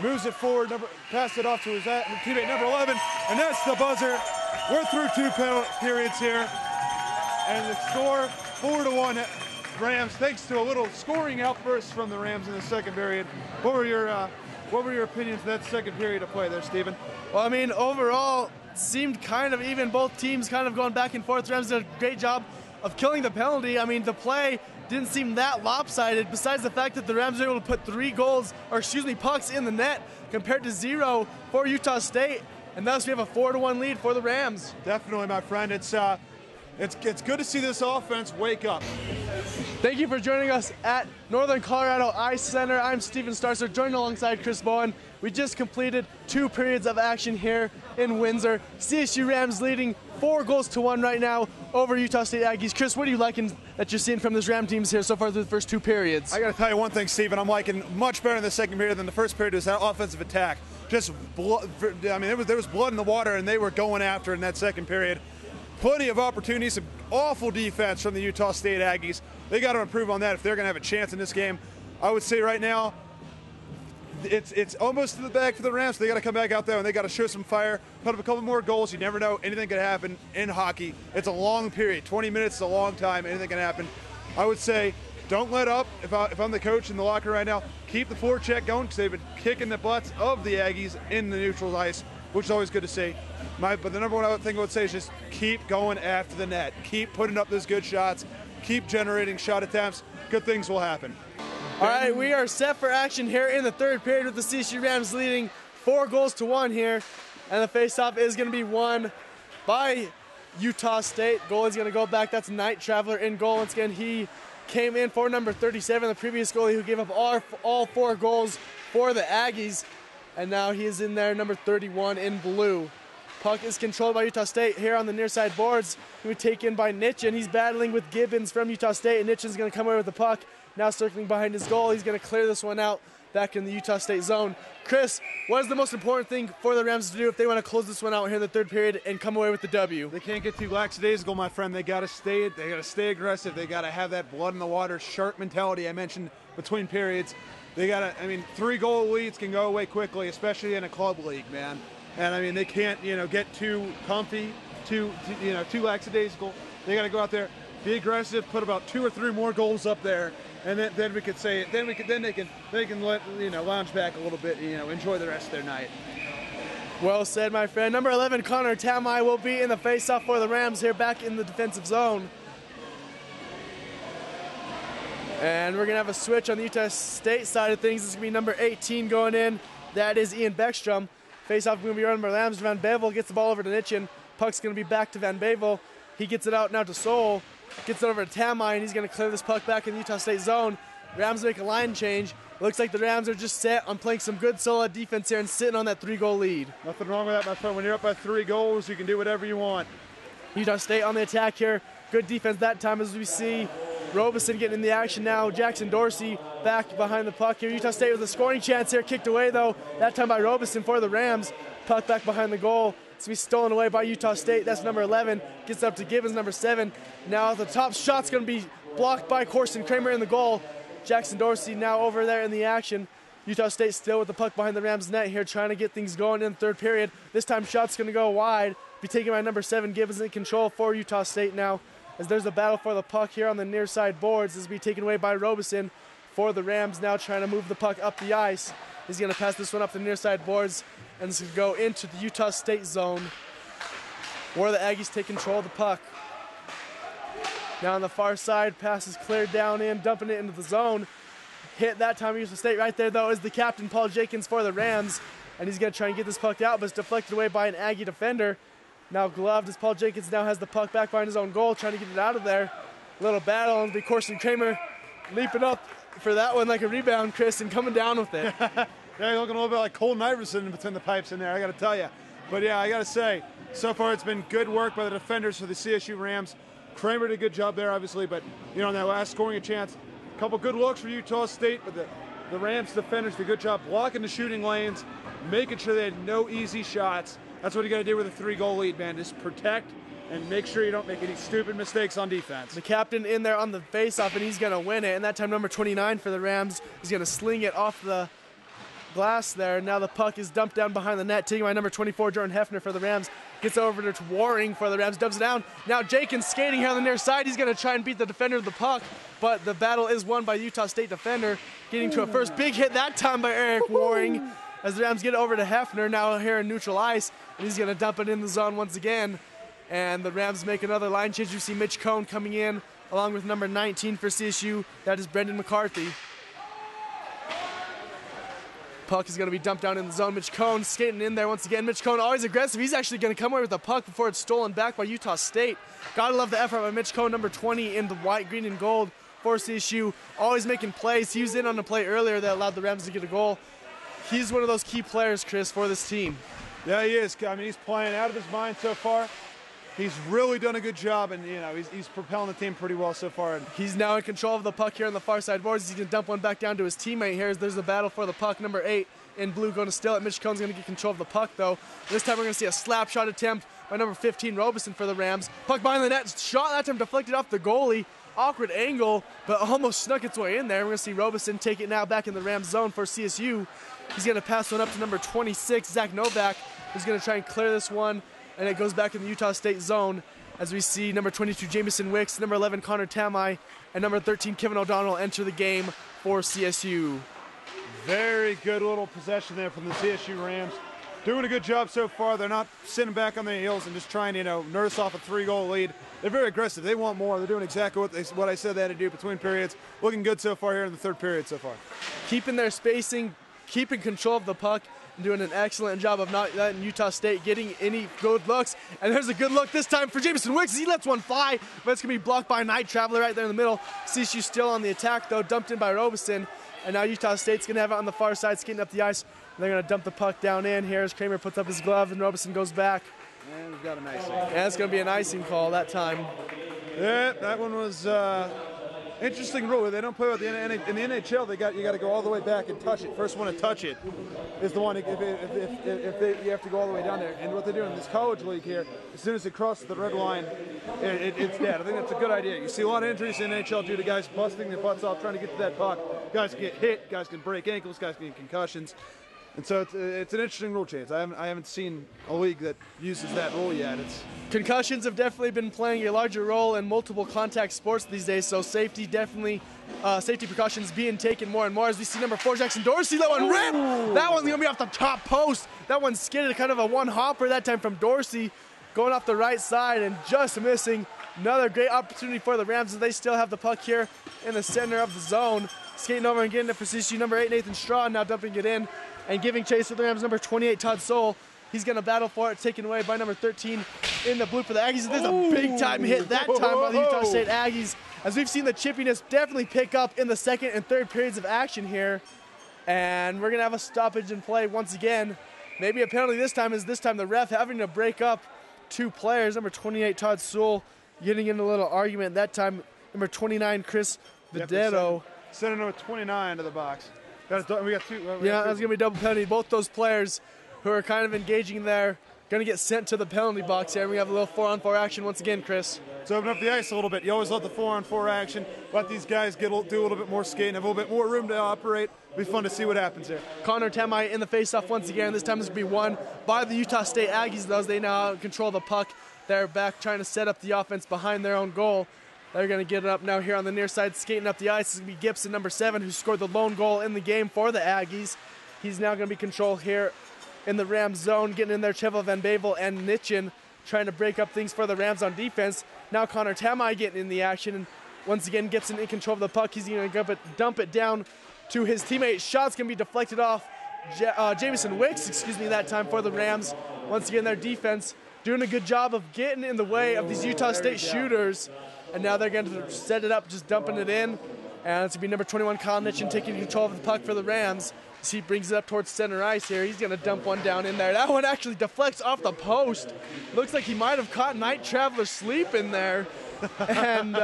Moves it forward, passes it off to his teammate number 11. And that's the buzzer. We're through 2 periods here. And the score, 4-1 Rams, thanks to a little scoring outburst from the Rams in the second period. What were your opinions of that second period of play there, Stephen? Well, I mean, overall, seemed kind of even. Both teams kind of going back and forth. Rams did a great job of killing the penalty. I mean, the play didn't seem that lopsided, besides the fact that the Rams were able to put 3 pucks in the net compared to 0 for Utah State. And thus we have a 4-1 lead for the Rams. Definitely, my friend. It's good to see this offense wake up. Thank you for joining us at Northern Colorado Ice Center. I'm Steven Starcer, joined alongside Chris Bowen. We just completed 2 periods of action here in Windsor. CSU Rams leading 4-1 right now over Utah State Aggies. Chris, what are you liking that you're seeing from this Ram teams here so far through the first 2 periods? I got to tell you one thing, Steven. I'm liking much better in the second period than the first period. Was that offensive attack. Just blood. I mean, there was blood in the water, and they were going after it in that second period. Plenty of opportunities, some awful defense from the Utah State Aggies. They got to improve on that if they're going to have a chance in this game. I would say right now, it's almost to the bag for the Rams. They got to come back out there and they got to show some fire, put up a couple more goals. You never know, anything could happen in hockey. It's a long period, 20 minutes is a long time. Anything can happen. I would say, don't let up. If I'm the coach in the locker right now, keep the forecheck going because they've been kicking the butts of the Aggies in the neutral ice, which is always good to see. But the number one thing I would say is just keep going after the net. Keep putting up those good shots. Keep generating shot attempts. Good things will happen. All right, we are set for action here in the third period with the CSU Rams leading 4-1 here. And the faceoff is going to be won by Utah State. Goal is going to go back. That's Night Traveler in goal. Once again, he came in for number 37, the previous goalie who gave up all 4 goals for the Aggies. And now he is in there, number 31 in blue. Puck is controlled by Utah State here on the near side boards. He would take in by Nitchin. He's battling with Gibbons from Utah State, and Nitchin's going to come away with the puck. Now circling behind his goal. He's going to clear this one out back in the Utah State zone. Chris, what is the most important thing for the Rams to do if they want to close this one out here in the third period and come away with the W? They can't get too lackadaisical, my friend. They got to stay aggressive. They got to have that blood in the water, sharp mentality I mentioned between periods. They got to, 3-goal leads can go away quickly, especially in a club league, man. And they can't, get too comfy, too lackadaisical. They got to go out there, be aggressive, put about 2 or 3 more goals up there, and then we could say it. Then they can let lounge back a little bit, enjoy the rest of their night. Well said, my friend. Number 11, Connor Tamai will be in the faceoff for the Rams here back in the defensive zone. And we're going to have a switch on the Utah State side of things. This is going to be number 18 going in. That is Ian Beckstrom. Face-off going to be run by Rams. Van Bevel gets the ball over to Nitchin. Puck's going to be back to Van Bevel. He gets it out now to Sol. Gets it over to Tamai, and he's going to clear this puck back in the Utah State zone. Rams make a line change. Looks like the Rams are just set on playing some good solid defense here and sitting on that 3-goal lead. Nothing wrong with that, my friend. When you're up by 3 goals, you can do whatever you want. Utah State on the attack here. Good defense that time as we see Robeson getting in the action now. Jackson Dorsey back behind the puck here. Utah State with a scoring chance here. Kicked away, though, that time by Robeson for the Rams. Puck back behind the goal. It's going to be stolen away by Utah State. That's number 11. Gets up to Gibbons, number 7. Now the top shot's going to be blocked by Corson Kramer in the goal. Jackson Dorsey now over there in the action. Utah State still with the puck behind the Rams net here, trying to get things going in the third period. This time shot's going to go wide. Be taken by number 7. Gibbons in control for Utah State now. As there's a battle for the puck here on the near side boards. This will be taken away by Robeson for the Rams now trying to move the puck up the ice. He's going to pass this one up the near side boards, and this will go into the Utah State zone where the Aggies take control of the puck. Now on the far side, pass is cleared down in, dumping it into the zone. Hit that time Utah State. Right there, though, is the captain, Paul Jenkins, for the Rams, and he's going to try and get this puck out, but it's deflected away by an Aggie defender. Now gloved as Paul Jenkins now has the puck back behind his own goal, trying to get it out of there. Little battle, and it'll be Corson Kramer leaping up for that one like a rebound, Chris, and coming down with it. Yeah, you're looking a little bit like Colton Iverson between the pipes in there, I got to tell you. But yeah, I got to say, so far it's been good work by the defenders for the CSU Rams. Kramer did a good job there, obviously, but on that last scoring a chance, a couple good looks for Utah State, but the Rams defenders did a good job blocking the shooting lanes, making sure they had no easy shots. That's what you got to do with a 3-goal lead, man. Just protect and make sure you don't make any stupid mistakes on defense. The captain in there on the faceoff, and he's going to win it. And that time, number 29 for the Rams is going to sling it off the glass there. Now the puck is dumped down behind the net, taken by number 24, Jordan Hefner for the Rams. Gets over to Waring for the Rams, dubs it down. Now Jenkins skating here on the near side. He's going to try and beat the defender of the puck, but the battle is won by Utah State defender, getting to a first big hit that time by Eric Waring as the Rams get over to Hefner now here in neutral ice, and he's going to dump it in the zone once again. And the Rams make another line change. You see Mitch Cohn coming in along with number 19 for CSU. That is Brendan McCarthy. Puck is going to be dumped down in the zone. Mitch Cohn skating in there once again. Mitch Cohn always aggressive. He's actually going to come away with the puck before it's stolen back by Utah State. Gotta love the effort by Mitch Cohn, number 20 in the white, green, and gold for CSU. Always making plays. He was in on the play earlier that allowed the Rams to get a goal. He's one of those key players, Chris, for this team. Yeah, he is. I mean, he's playing out of his mind so far. He's really done a good job, and he's propelling the team pretty well so far. He's now in control of the puck here on the far side boards. He's going to dump one back down to his teammate here. There's a battle for the puck. Number 8 in blue going to steal it. Mitch Cohn's going to get control of the puck, though. This time we're going to see a slap shot attempt by number 15, Robeson for the Rams. Puck behind the net. Shot that time deflected off the goalie. Awkward angle, but almost snuck its way in there. We're going to see Robeson take it now back in the Rams zone for CSU. He's going to pass one up to number 26, Zach Novak, who's going to try and clear this one, and it goes back in the Utah State zone as we see number 22, Jamison Wicks, number 11, Connor Tamai, and number 13, Kevin O'Donnell enter the game for CSU. Very good little possession there from the CSU Rams. Doing a good job so far. They're not sitting back on their heels and just trying to, nurse off a 3-goal lead. They're very aggressive. They want more. They're doing exactly what I said they had to do between periods. Looking good so far here in the third period so far. Keeping their spacing, keeping control of the puck, and doing an excellent job of not letting Utah State getting any good looks. And there's a good look this time for Jamison Wicks. He lets one fly, but it's going to be blocked by Night Traveler right there in the middle. CSU still on the attack, though, dumped in by Robeson. And now Utah State's going to have it on the far side, skating up the ice. They're going to dump the puck down in here as Kramer puts up his glove and Robeson goes back. And we've got an icing. Yeah, it's going to be an icing call that time. Yeah, that one was interesting rule. They don't play with in the NHL. You got to go all the way back and touch it. First one to touch it is the one. You have to go all the way down there. And what they're doing in this college league here, as soon as it crosses the red line, it's dead. I think that's a good idea. You see a lot of injuries in NHL due to guys busting their butts off trying to get to that puck. Guys get hit. Guys can break ankles. Guys can get concussions. And so it's an interesting rule change. I haven't seen a league that uses that rule yet. Concussions have definitely been playing a larger role in multiple contact sports these days, so safety precautions being taken more and more as we see number 4, Jackson Dorsey, that one rip! That one's going to be off the top post. That one skidded, kind of a one-hopper that time from Dorsey, going off the right side and just missing. Another great opportunity for the Rams as they still have the puck here in the center of the zone. Skating over and getting it for CSU, number 8, Nathan Straw, now dumping it in and giving chase to the Rams, number 28, Todd Soul. He's going to battle for it, taken away by number 13 in the blue for the Aggies. There's a big-time hit that time by the Utah State Aggies, as we've seen the chippiness definitely pick up in the second and third periods of action here. And we're going to have a stoppage in play once again. Maybe a penalty this time, as this time the ref having to break up 2 players. Number 28, Todd Soul, getting in a little argument. That time, number 29, Chris Vedetto. Sending number 29 to the box. We got 2. Yeah, that's going to be double penalty. Both those players who are kind of engaging there going to get sent to the penalty box here. We have a little 4-on-4 action once again, Chris. So open up the ice a little bit. You always love the 4-on-4 action. Let these guys do a little bit more skating, have a little bit more room to operate. It'll be fun to see what happens here. Connor Tamai in the faceoff once again. This time this will be won by the Utah State Aggies, though, as they now control the puck. They're back trying to set up the offense behind their own goal. They're going to get it up now here on the near side, skating up the ice. This is going to be Gibson, number 7, who scored the lone goal in the game for the Aggies. He's now going to be controlled here in the Rams zone, getting in there, Chevel Van Bavel and Nitchin trying to break up things for the Rams on defense. Now Connor Tamai getting in the action, and once again Gibson in control of the puck. He's going to dump it down to his teammate. Shot's going to be deflected off Jamison Wicks, that time for the Rams. Once again, their defense doing a good job of getting in the way of these Utah State shooters. And now they're going to set it up, just dumping it in. And it's going to be number 21, Kyle Nitchin, taking control of the puck for the Rams. As he brings it up towards center ice here. He's going to dump one down in there. That one actually deflects off the post. Looks like he might have caught Night Traveler sleeping there. And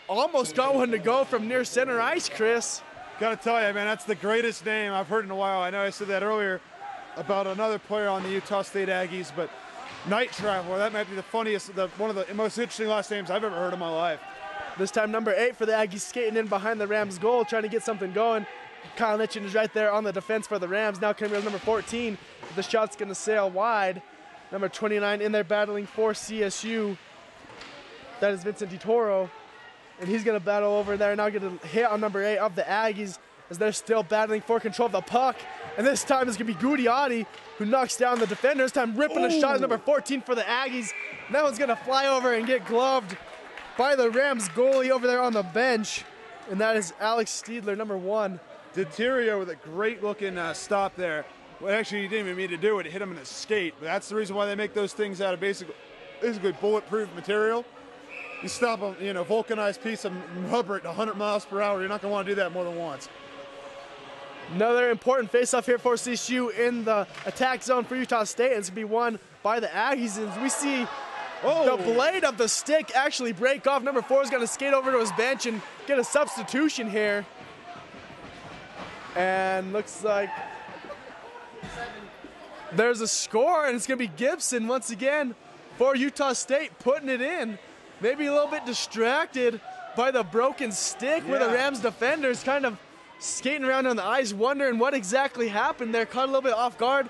almost got one to go from near center ice, Chris. Got to tell you, man, that's the greatest name I've heard in a while. I know I said that earlier about another player on the Utah State Aggies, but Night Traveler. That might be the funniest, one of the most interesting last names I've ever heard in my life. This time number 8 for the Aggies skating in behind the Rams goal, trying to get something going. Kyle Nitchin is right there on the defense for the Rams. Now coming with number 14. The shot's going to sail wide. Number 29 in there battling for CSU. That is Vincent DiToro. And he's going to battle over there. Now get a hit on number 8 of the Aggies as they're still battling for control of the puck. And this time it's going to be Gudiotti who knocks down the defender. This time ripping a shot is number 14 for the Aggies. And that one's going to fly over and get gloved by the Rams goalie over there on the bench. And that is Alex Steedler, number 1. DiTiro with a great-looking stop there. Well, actually, he didn't even mean to do it. It hit him in his skate. But that's the reason why they make those things out of basically bulletproof material. You stop a vulcanized piece of rubber at 100 miles per hour, you're not going to want to do that more than once. Another important face-off here for CSU in the attack zone for Utah State. And it's going to be won by the Aggies. And we see the blade of the stick actually break off. Number 4 is going to skate over to his bench and get a substitution here. And looks like there's a score, and it's going to be Gibson once again for Utah State putting it in. Maybe a little bit distracted by the broken stick where the Rams defenders kind of skating around on the ice, wondering what exactly happened there, caught a little bit off guard.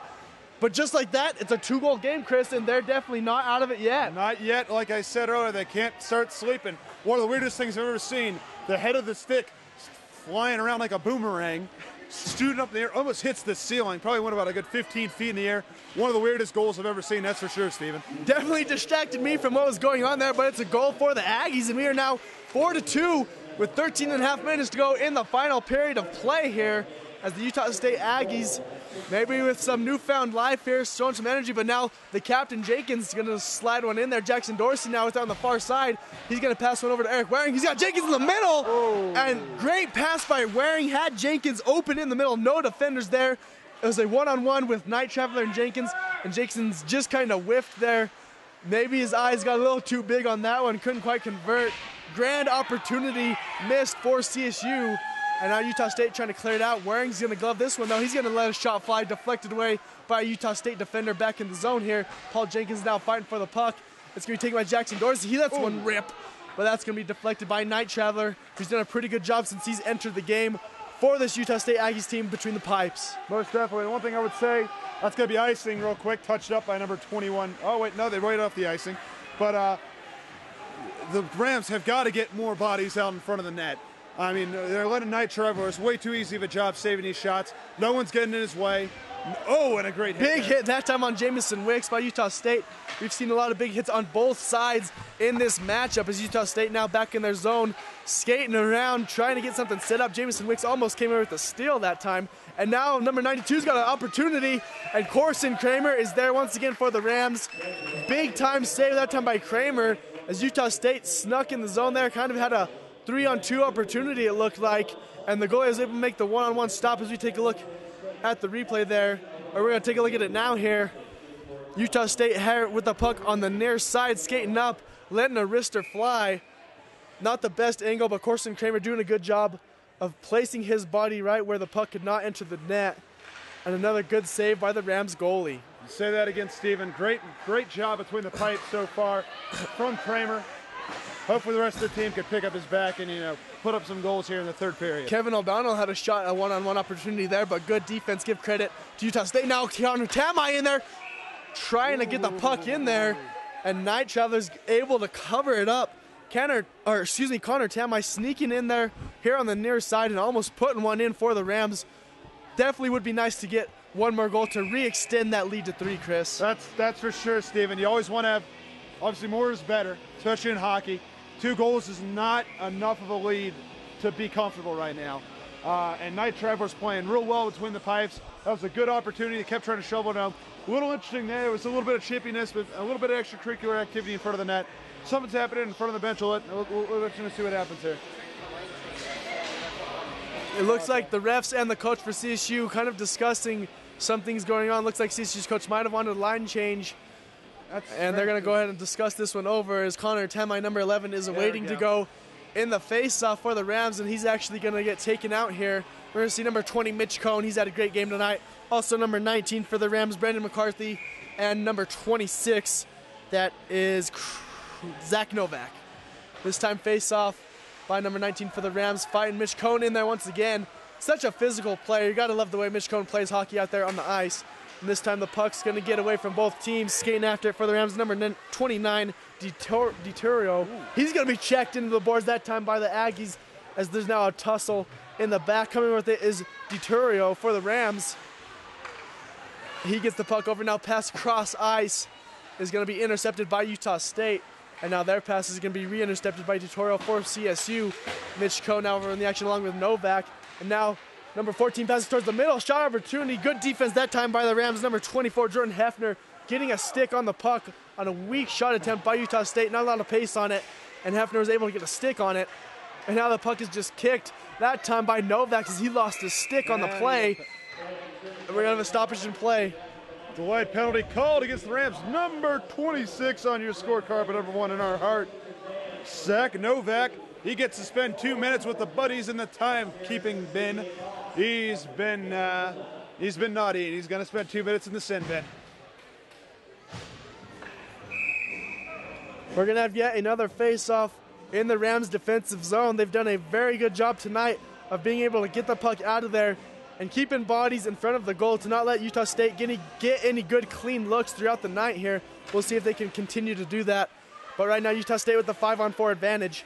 But just like that, it's a 2-goal game, Chris, and they're definitely not out of it yet. Not yet. Like I said earlier, they can't start sleeping. One of the weirdest things I've ever seen, the head of the stick flying around like a boomerang, shooting up in the air, almost hits the ceiling, probably went about a good 15 feet in the air. One of the weirdest goals I've ever seen, that's for sure, Steven. Definitely distracted me from what was going on there, but it's a goal for the Aggies, and we are now 4-2 with 13 and a half minutes to go in the final period of play here as the Utah State Aggies, maybe with some newfound life here, showing some energy, but now the captain Jenkins is going to slide one in there. Jackson Dorsey now is on the far side. He's going to pass one over to Eric Waring. He's got Jenkins in the middle, and great pass by Waring. Had Jenkins open in the middle, no defenders there. It was a one-on-one with Night Traveler and Jenkins just kind of whiffed there. Maybe his eyes got a little too big on that one, couldn't quite convert. Grand opportunity missed for CSU. And now Utah State trying to clear it out. Waring's going to glove this one, though. He's going to let a shot fly, deflected away by a Utah State defender back in the zone here. Paul Jenkins now fighting for the puck. It's going to be taken by Jackson Dorsey. He lets one rip, but that's going to be deflected by Night Traveler, who's done a pretty good job since he's entered the game for this Utah State Aggies team between the pipes. Most definitely. One thing I would say, that's going to be icing real quick, touched up by number 21. Oh, wait, no, they wrote off the icing. But the Rams have got to get more bodies out in front of the net. I mean, they're letting Night Traveler. It's way too easy of a job saving these shots. No one's getting in his way. Oh, and a great hit. Big hit that time on Jamison Wicks by Utah State. We've seen a lot of big hits on both sides in this matchup as Utah State now back in their zone, skating around, trying to get something set up. Jamison Wicks almost came in with a steal that time. And now number 92's got an opportunity, and Corson Kramer is there once again for the Rams. Big time save that time by Kramer as Utah State snuck in the zone there, kind of had a 3-on-2 opportunity, it looked like, and the goalie was able to make the one-on-one stop as we take a look at the replay there. Or we're going to take a look at it now here. Utah State here with the puck on the near side, skating up, letting a wrister fly. Not the best angle, but Corson Kramer doing a good job of placing his body right where the puck could not enter the net. And another good save by the Rams goalie. You say that again, Steven. Great job between the pipes so far from Kramer. Hopefully the rest of the team could pick up his back and, put up some goals here in the third period. Kevin O'Donnell had a one-on-one opportunity there, but good defense. Give credit to Utah State. Now Connor Tamai in there, trying to get the puck in there, and Night Traveler's able to cover it up. Connor Tamai sneaking in there here on the near side and almost putting one in for the Rams. Definitely would be nice to get one more goal to re-extend that lead to 3, Chris. That's for sure, Steven. You always want to have, obviously more is better, especially in hockey. 2 goals is not enough of a lead to be comfortable right now. And Night Traveler's playing real well between the pipes. That was a good opportunity. They kept trying to shovel down. A little interesting there. It was a little bit of chippiness, but a little bit of extracurricular activity in front of the net. Something's happening in front of the bench. We'll let you see what happens here. It looks like the refs and the coach for CSU kind of discussing some things going on. Looks like CSU's coach might have wanted a line change. And they're going to go ahead and discuss this one over as Connor Tamai, number 11, is awaiting to go in the face-off for the Rams, and he's actually going to get taken out here. We're going to see number 20, Mitch Cohn. He's had a great game tonight. Also number 19 for the Rams, Brendan McCarthy. and number 26, that is Zach Novak. This time face-off by number 19 for the Rams, fighting Mitch Cohn in there once again. Such a physical player. You got to love the way Mitch Cohn plays hockey out there on the ice. And this time the puck's going to get away from both teams. Skating after it for the Rams, number 29, DiTurio. He's going to be checked into the boards that time by the Aggies, as there's now a tussle in the back. Coming with it is DiTurio for the Rams. He gets the puck over now, pass across ice is going to be intercepted by Utah State. And now their pass is going to be re-intercepted by DiTurio for CSU. Mitch Cohn now over in the action along with Novak. And now number 14 passes towards the middle. Shot opportunity. Good defense that time by the Rams. Number 24, Jordan Hefner, getting a stick on the puck on a weak shot attempt by Utah State. Not a lot of pace on it. And Hefner was able to get a stick on it. And now the puck is just kicked. That time by Novak as he lost his stick on the play. And we're going to have a stoppage in play. Delayed penalty called against the Rams. Number 26 on your scorecard, but number 1 in our heart. Zach Novak, he gets to spend 2 minutes with the buddies in the timekeeping bin. He's been naughty, and he's going to spend 2 minutes in the sin bin. We're going to have yet another face-off in the Rams defensive zone. They've done a very good job tonight of being able to get the puck out of there and keeping bodies in front of the goal to not let Utah State get any good clean looks throughout the night here. We'll see if they can continue to do that. But right now, Utah State with the 5-on-4 advantage.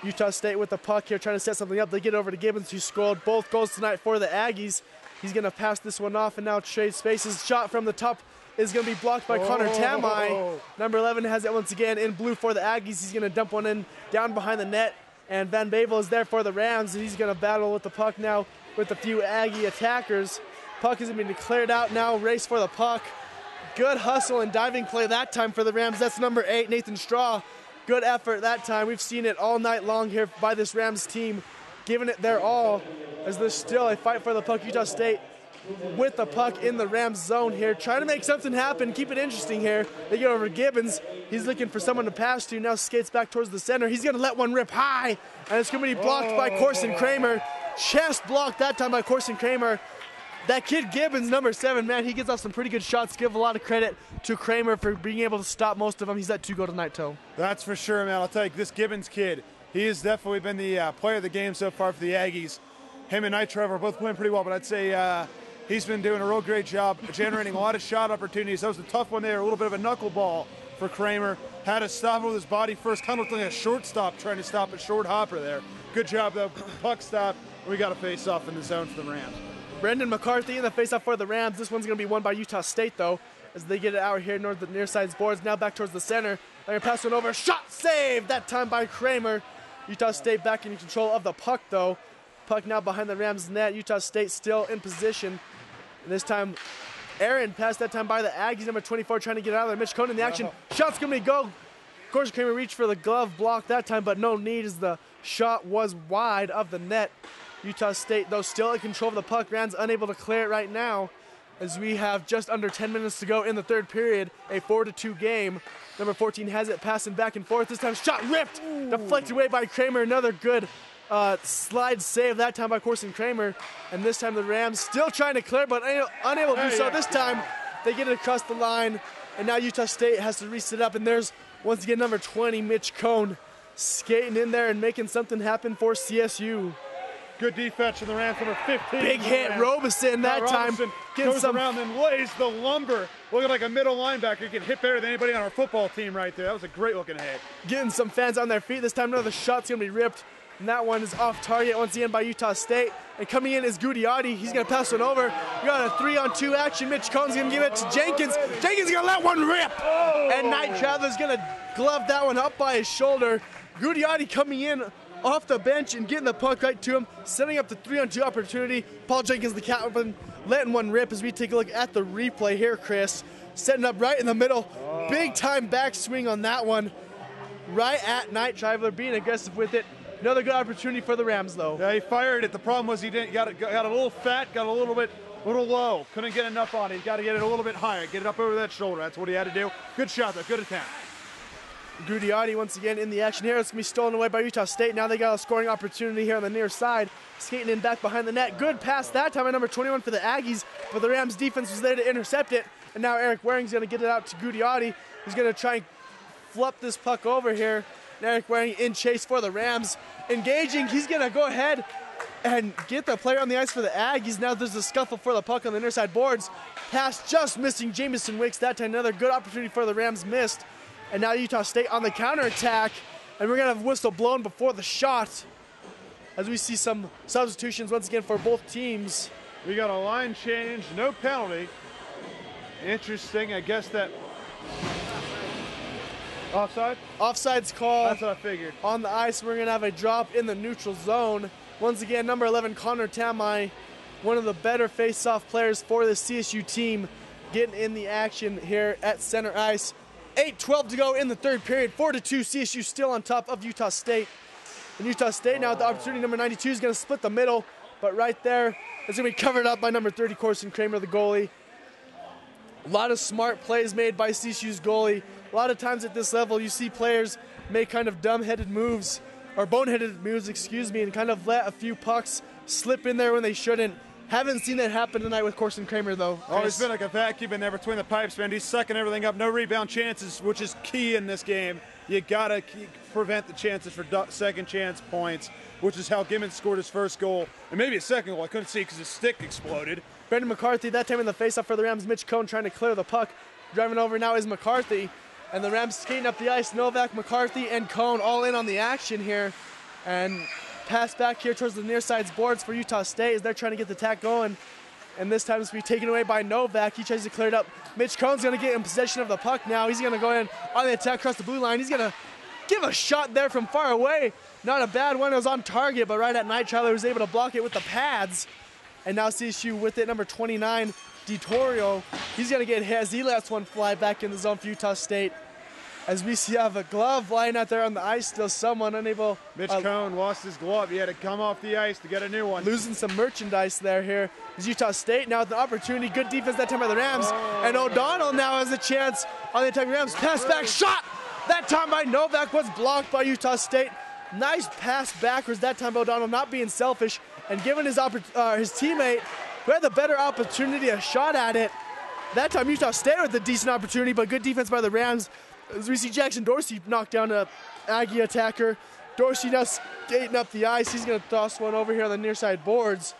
Utah State with the puck here trying to set something up. They get over to Gibbons, who scored both goals tonight for the Aggies. He's going to pass this one off and now trade spaces. Shot from the top is going to be blocked by Connor Tamai. Number 11 has it once again in blue for the Aggies. He's going to dump one in down behind the net. And Van Bavel is there for the Rams, and he's going to battle with the puck now with a few Aggie attackers. Puck has been declared out now, race for the puck. Good hustle and diving play that time for the Rams. That's number 8, Nathan Straw. Good effort that time. We've seen it all night long here by this Rams team, giving it their all, as there's still a fight for the puck. Utah State with the puck in the Rams zone here, trying to make something happen, keep it interesting here. They get over to Gibbons. He's looking for someone to pass to, now skates back towards the center. He's gonna let one rip high, and it's gonna be blocked by Corson Kramer. Chest blocked that time by Corson Kramer. That kid Gibbons, number 7, man, he gets off some pretty good shots. Give a lot of credit to Kramer for being able to stop most of them. He's at 2 goal tonight, Toe. That's for sure, man. I'll tell you, this Gibbons kid, he has definitely been the player of the game so far for the Aggies. Him and Knight Trevor both playing pretty well, but I'd say he's been doing a real great job generating a lot of shot opportunities. That was a tough one there, a little bit of a knuckleball for Kramer. Had to stop it with his body first, kind of looked like a shortstop trying to stop a short hopper there. Good job, though. Puck stop. We got a face-off in the zone for the Rams. Brendan McCarthy in the face-off for the Rams. This one's going to be won by Utah State, though, as they get it out here north the near side's boards. Now back towards the center. They're going to pass one over. Shot saved that time by Kramer. Utah State back in control of the puck, though. Puck now behind the Rams net. Utah State still in position. And this time, Aaron passed that time by the Aggies. Number 24 trying to get out of there. Mitch Cohn in the action. Shot's going to go. Of course, Kramer reached for the glove block that time, but no need as the shot was wide of the net. Utah State, though, still in control of the puck. Rams unable to clear it right now as we have just under 10 minutes to go in the third period. A 4-2 game. Number 14 has it passing back and forth. This time shot ripped. Deflected away by Kramer. Another good slide save that time by Corson Kramer. And this time the Rams still trying to clear but unable to do so. This time they get it across the line. And now Utah State has to reset up. And there's once again number 20, Mitch Cohn, skating in there and making something happen for CSU. Good defense from the Rams, number 15. Big hit, Robeson that time. Goes around and lays the lumber. Looking like a middle linebacker. Get hit better than anybody on our football team right there. That was a great looking hit. Getting some fans on their feet. This time another shot's going to be ripped. And that one is off target once again by Utah State. And coming in is Gudiotti. He's going to pass one over. You got a 3-on-2 action. Mitch Cohn's going to give it to Jenkins. Jenkins is going to let one rip. And Knight Traveler's going to glove that one up by his shoulder. Gudiotti coming in off the bench and getting the puck right to him, setting up the 3-on-2 opportunity. Paul Jenkins, the captain, letting one rip as we take a look at the replay here, Chris. Setting up right in the middle. Big time backswing on that one. Right at Knight Traveler, being aggressive with it. Another good opportunity for the Rams, though. Yeah, he fired it. The problem was he didn't got a little fat, got a little low. Couldn't get enough on it. He's got to get it a little bit higher, get it up over that shoulder. That's what he had to do. Good shot, though. Good attempt. Gudiotti once again in the action here. It's going to be stolen away by Utah State. Now they got a scoring opportunity here on the near side. Skating in back behind the net. Good pass that time by number 21 for the Aggies, but the Rams defense was there to intercept it. And now Eric Waring's going to get it out to Gudiotti. He's going to try and flup this puck over here. And Eric Waring in chase for the Rams. Engaging, he's going to go ahead and get the player on the ice for the Aggies. Now there's a scuffle for the puck on the near side boards. Pass just missing Jamison Wicks. That time another good opportunity for the Rams missed. And now Utah State on the counterattack. And we're going to have a whistle blown before the shot as we see some substitutions once again for both teams. We got a line change, no penalty. Interesting, I guess that offside? Offside's call. That's what I figured. On the ice, we're going to have a drop in the neutral zone. Once again, number 11, Connor Tamai, one of the better face-off players for the CSU team, getting in the action here at center ice. 8:12 to go in the third period. 4-2, CSU still on top of Utah State. And Utah State now with the opportunity. Number 92 is going to split the middle, but right there, it's going to be covered up by number 30, Corson Kramer, the goalie. A lot of smart plays made by CSU's goalie. A lot of times at this level, you see players make kind of dumb-headed moves, or boneheaded moves, excuse me, and kind of let a few pucks slip in there when they shouldn't. Haven't seen that happen tonight with Corson Kramer, though. Oh, it's been like a vacuum in there between the pipes, man. He's sucking everything up. No rebound chances, which is key in this game. You got to prevent the chances for second chance points, which is how Gimmons scored his first goal. And maybe a second goal. I couldn't see because his stick exploded. Brendan McCarthy, that time in the faceoff for the Rams. Mitch Cohn trying to clear the puck. Driving over now is McCarthy. And the Rams skating up the ice. Novak, McCarthy, and Cohn all in on the action here. And pass back here towards the near side's boards for Utah State as they're trying to get the attack going. And this time it's going to be taken away by Novak. He tries to clear it up. Mitch Cohn's going to get in possession of the puck now. He's going to go in on the attack across the blue line. He's going to give a shot there from far away. Not a bad one. It was on target, but right at night, Tyler was able to block it with the pads. And now CSU with it, number 29, DiTorio. He's going to get hit as he lets one fly back in the zone for Utah State. As we see have a glove lying out there on the ice, still someone unable. Mitch Cohn lost his glove. He had to come off the ice to get a new one. Losing some merchandise there here. Is Utah State now with the opportunity. Good defense that time by the Rams. Oh. And O'Donnell now has a chance on the attacking Rams. Pass back shot. That time by Novak was blocked by Utah State. Nice pass backwards that time by O'Donnell, not being selfish and giving his teammate who had the better opportunity a shot at it. That time Utah State with a decent opportunity, but good defense by the Rams. As we see Jackson Dorsey knock down a Aggie attacker. Dorsey now skating up the ice. He's going to toss one over here on the near side boards.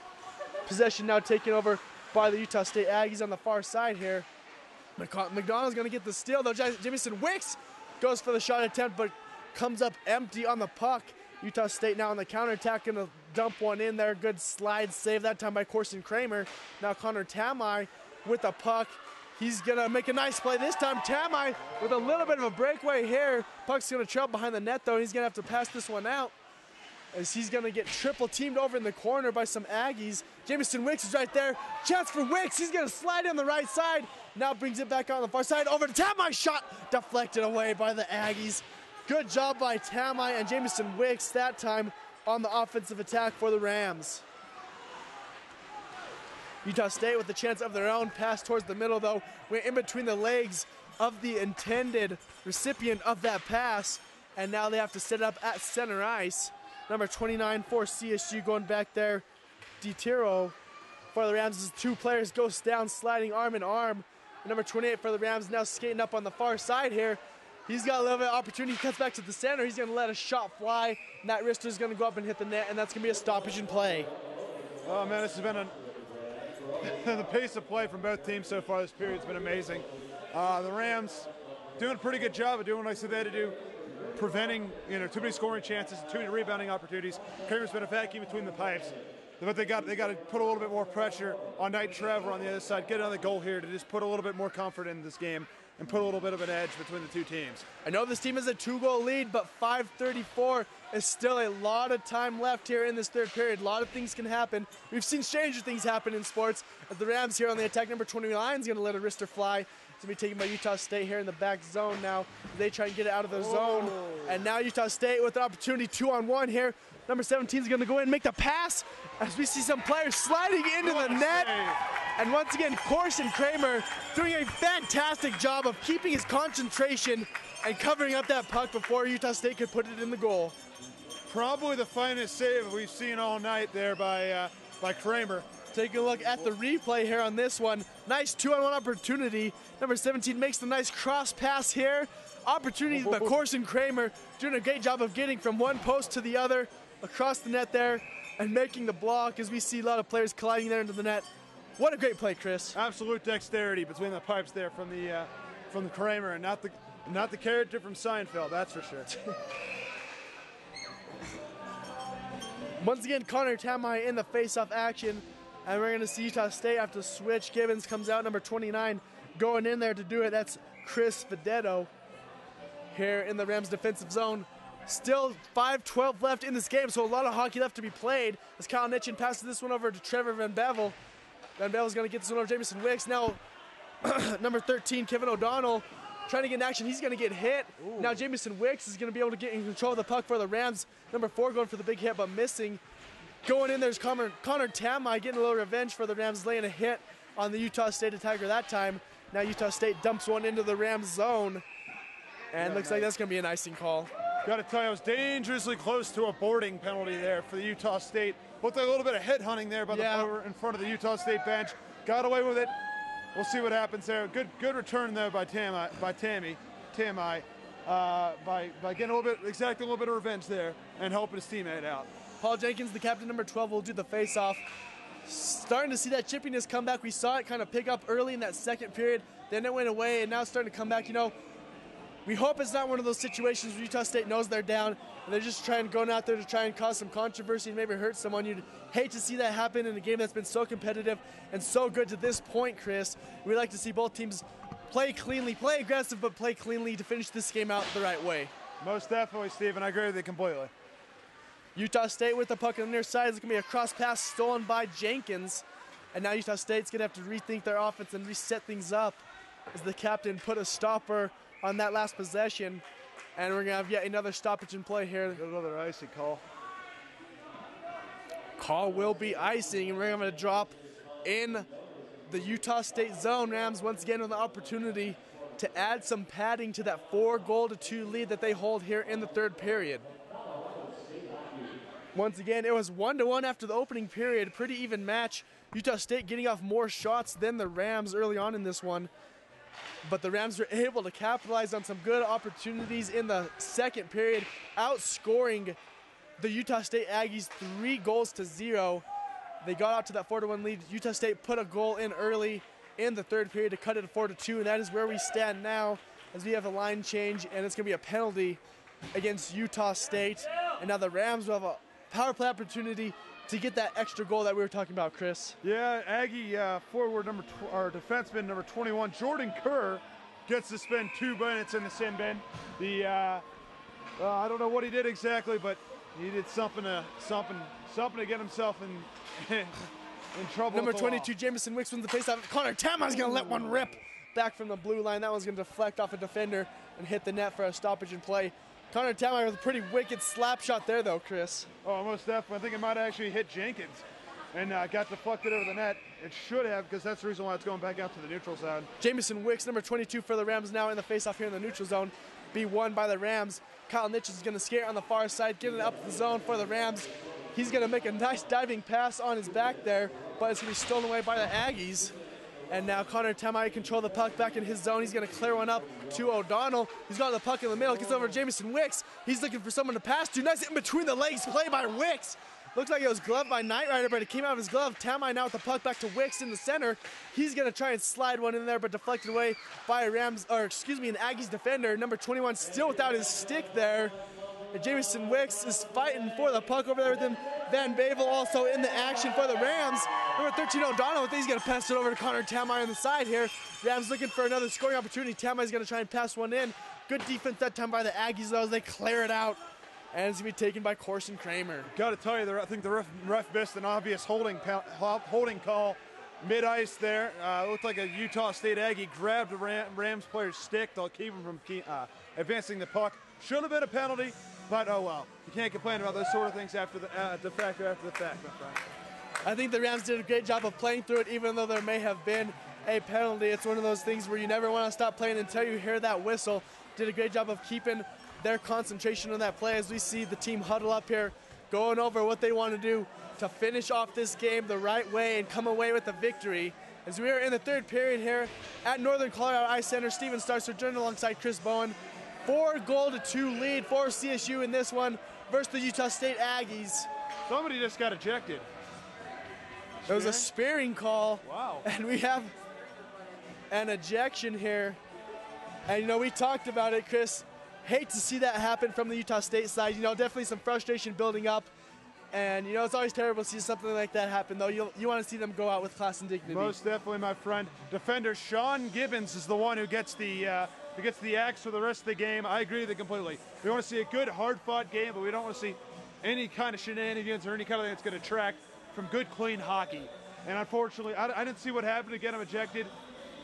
Possession now taken over by the Utah State Aggies on the far side here. McDonald's going to get the steal, though. Jamison Wicks goes for the shot attempt, but comes up empty on the puck. Utah State now on the counterattack, going to dump one in there. Good slide save that time by Corson Kramer. Now Connor Tamai with the puck. He's going to make a nice play this time. Tamai with a little bit of a breakaway here. Puck's going to trail behind the net, though. He's going to have to pass this one out as he's going to get triple teamed over in the corner by some Aggies. Jamison Wicks is right there. Chance for Wicks. He's going to slide on the right side. Now brings it back on the far side. Over to Tamai. Shot deflected away by the Aggies. Good job by Tamai and Jamison Wicks that time on the offensive attack for the Rams. Utah State with the chance of their own. Pass towards the middle, though. We're in between the legs of the intended recipient of that pass. And now they have to set up at center ice. Number 29 for CSU going back there. DiTorio for the Rams as two players goes down, sliding arm in arm. And number 28 for the Rams now skating up on the far side here. He's got a little bit of opportunity. He cuts back to the center. He's going to let a shot fly. And that wrister is going to go up and hit the net, and that's going to be a stoppage in play. Oh, man, this has been the pace of play from both teams so far this period has been amazing. The Rams doing a pretty good job of doing what I said they had to do, preventing too many scoring chances, too many rebounding opportunities. Kramer's been a vacuum between the pipes, but they got to put a little bit more pressure on Knight Trevor on the other side, get another goal here to just put a little bit more comfort in this game and put a little bit of an edge between the two teams. I know this team is a 2-goal lead, but 5:34 is still a lot of time left here in this third period. A lot of things can happen. We've seen stranger things happen in sports. As the Rams here on the attack, number 29 is going to let a wrister fly. It's going to be taken by Utah State here in the back zone now. They try and get it out of the zone. And now Utah State with an opportunity 2-on-1 here. Number 17 is going to go in and make the pass as we see some players sliding into the net. And once again, Corson Kramer doing a fantastic job of keeping his concentration and covering up that puck before Utah State could put it in the goal. Probably the finest save we've seen all night there by Kramer. Taking a look at the replay here on this one. Nice 2-on-1 opportunity. Number 17 makes the nice cross pass here. Opportunity, but Corson Kramer doing a great job of getting from one post to the other across the net there and making the block as we see a lot of players colliding there into the net. What a great play, Chris. Absolute dexterity between the pipes there from the Kramer, and not the character from Seinfeld, that's for sure. Once again, Connor Tamai in the face-off action, and we're going to see Utah State have to switch. Gibbons comes out, number 29, going in there to do it. That's Chris Vedetto here in the Rams defensive zone. Still 5:12 left in this game, so a lot of hockey left to be played as Kyle Nitchin passes this one over to Trevor Van Bevel. Van Bevel's going to get this one over Jamison Wicks. Now, number 13, Kevin O'Donnell, trying to get in action. He's going to get hit. Ooh. Now Jamison Wicks is going to be able to get in control of the puck for the Rams. Number 4 going for the big hit, but missing. Going in, there's Connor Tamai getting a little revenge for the Rams, laying a hit on the Utah State attacker that time. Now Utah State dumps one into the Rams zone. And looks like that's going to be an icing call. Got to tell you, I was dangerously close to a boarding penalty there for the Utah State. Looked like a little bit of head hunting there by the over in front of the Utah State bench. Got away with it. We'll see what happens there. Good return though by Tamai by getting exacting a little bit of revenge there and helping his teammate out. Paul Jenkins, the captain, number 12, will do the face-off. Starting to see that chippiness come back. We saw it kind of pick up early in that second period. Then it went away, and now it's starting to come back. You know, we hope it's not one of those situations where Utah State knows they're down and they're just going out there to try and cause some controversy and maybe hurt someone. You'd hate to see that happen in a game that's been so competitive and so good to this point, Chris. We'd like to see both teams play cleanly, play aggressive, but play cleanly to finish this game out the right way. Most definitely, Stephen. I agree with you completely. Utah State with the puck on the near side. It's going to be a cross pass stolen by Jenkins. And now Utah State's going to have to rethink their offense and reset things up as the captain put a stopper on that last possession. And we're going to have yet another stoppage in play here. Another icing call. Call will be icing, and we're going to drop in the Utah State zone. Rams once again with the opportunity to add some padding to that 4-2 lead that they hold here in the third period. Once again, it was 1-1 after the opening period. Pretty even match. Utah State getting off more shots than the Rams early on in this one. But the Rams were able to capitalize on some good opportunities in the second period, outscoring the Utah State Aggies 3-0. They got out to that 4-1 lead. Utah State put a goal in early in the third period to cut it to 4-2, and that is where we stand now as we have a line change, and it's going to be a penalty against Utah State. And now the Rams will have a power play opportunity to get that extra goal that we were talking about, Chris. Yeah, Aggie forward defenseman number 21, Jordan Kerr, gets to spend 2 minutes in the sin bin. I don't know what he did exactly, but he did something to get himself in trouble. Number 22, Jamison Wicks wins the faceoff. Connor Tamai's going to let one rip back from the blue line. That one's going to deflect off a defender and hit the net for a stoppage in play. Connor Tamai with a pretty wicked slap shot there, though, Chris. Oh, most definitely. I think it might have actually hit Jenkins and got deflected over the net. It should have, because that's the reason why it's going back out to the neutral zone. Jamison Wicks, number 22 for the Rams, now in the faceoff here in the neutral zone. Be won by the Rams. Kyle Nitch is going to skate on the far side, get it up the zone for the Rams. He's going to make a nice diving pass on his back there, but it's going to be stolen away by the Aggies. And now Connor Tamai control the puck back in his zone. He's going to clear one up to O'Donnell. He's got the puck in the middle. Gets over to Jamison Wicks. He's looking for someone to pass to. Nice in between the legs play by Wicks. Looks like it was gloved by Knight Rider, but it came out of his glove. Tamai now with the puck back to Wicks in the center. He's going to try and slide one in there, but deflected away by an Aggies defender. Number 21 still without his stick there. And Jamison Wicks is fighting for the puck over there with him. Van Bavel also in the action for the Rams. Number 13, O'Donnell, he's going to pass it over to Connor Tamai on the side here. Rams looking for another scoring opportunity. Tamai's going to try and pass one in. Good defense that time by the Aggies, though, as they clear it out. And it's going to be taken by Corson Kramer. Got to tell you, I think the ref missed an obvious holding call mid-ice there. Looked like a Utah State Aggie grabbed the Rams player's stick to keep him from advancing the puck. Should have been a penalty, but oh well. You can't complain about those sort of things after the fact, my friend. I think the Rams did a great job of playing through it, even though there may have been a penalty. It's one of those things where you never want to stop playing until you hear that whistle. Did a great job of keeping their concentration on that play as we see the team huddle up here, going over what they want to do to finish off this game the right way and come away with the victory. As we are in the third period here at Northern Colorado Ice Center, Steven Starks joined alongside Chris Bowen. 4-2 lead for CSU in this one versus the Utah State Aggies. Somebody just got ejected. It was a spearing call. Wow. And we have an ejection here. And, you know, we talked about it, Chris. Hate to see that happen from the Utah State side. You know, definitely some frustration building up. And, you know, it's always terrible to see something like that happen, though. You want to see them go out with class and dignity. Most definitely, my friend. Defender Sean Gibbons is the one who gets the axe for the rest of the game. I agree with it completely. We want to see a good, hard-fought game, but we don't want to see any kind of shenanigans or any kind of thing that's going to detract from good, clean hockey. And unfortunately, I didn't see what happened to get him ejected,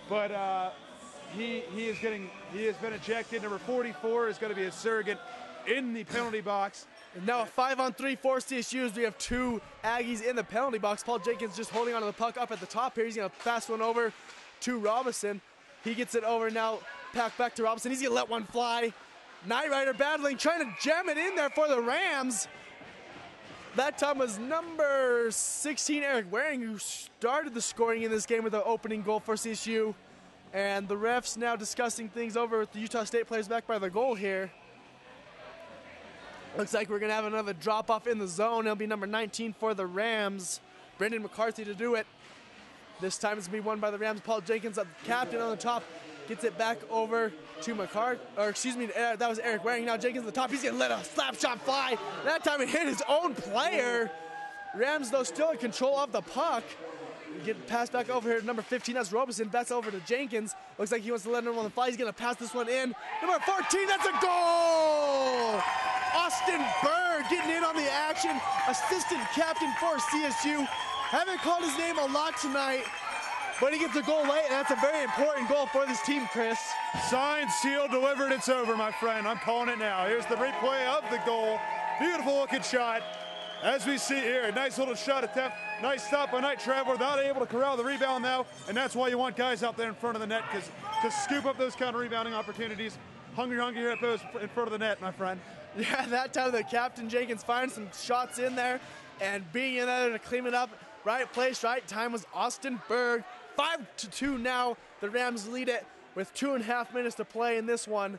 but he has been ejected. Number 44 is going to be a surrogate in the penalty box. And now a 5-on-3 for CSU as we have 2 Aggies in the penalty box. Paul Jenkins just holding onto the puck up at the top here. He's going to pass one over to Robinson. He gets it over now, back to Robinson. He's going to let one fly. Knight Rider battling, trying to jam it in there for the Rams. That time was number 16, Eric Waring, who started the scoring in this game with the opening goal for CSU. And the refs now discussing things over with the Utah State players back by the goal here. Looks like we're going to have another drop-off in the zone. It'll be number 19 for the Rams, Brendan McCarthy, to do it. This time it's going to be won by the Rams. Paul Jenkins, the captain on the top, gets it back over to McCarthy. Or excuse me, that was Eric Waring. Now Jenkins on the top. He's going to let a slap shot fly. That time it hit his own player. Rams, though, still in control of the puck. Get passed back over here to number 15. That's Robeson. That's over to Jenkins. Looks like he wants to let him on the fly. He's going to pass this one in. Number 14, that's a goal! Austin Berg getting in on the action. Assistant captain for CSU. Haven't called his name a lot tonight, but he gets a goal late, and that's a very important goal for this team, Chris. Signed, sealed, delivered, it's over, my friend. I'm calling it now. Here's the replay of the goal. Beautiful looking shot. As we see here, nice little shot attempt. Nice stop by Night Traveler, not able to corral the rebound now, and that's why you want guys out there in front of the net, because to scoop up those kind of rebounding opportunities, hungry at those in front of the net, my friend. Yeah, that time the captain Jenkins finds some shots in there, and being in there to clean it up, right place, right time was Austin Berg. 5-2 now. The Rams lead it with 2.5 minutes to play in this one.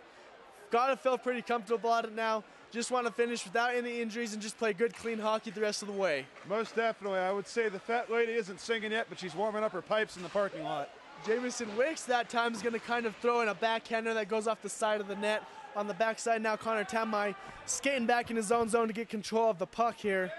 Gotta feel pretty comfortable at it now. Just want to finish without any injuries and just play good, clean hockey the rest of the way. Most definitely. I would say the fat lady isn't singing yet, but she's warming up her pipes in the parking lot. Jamison Wicks that time is going to kind of throw in a backhander that goes off the side of the net. On the backside now, Connor Tamai skating back in his own zone to get control of the puck here.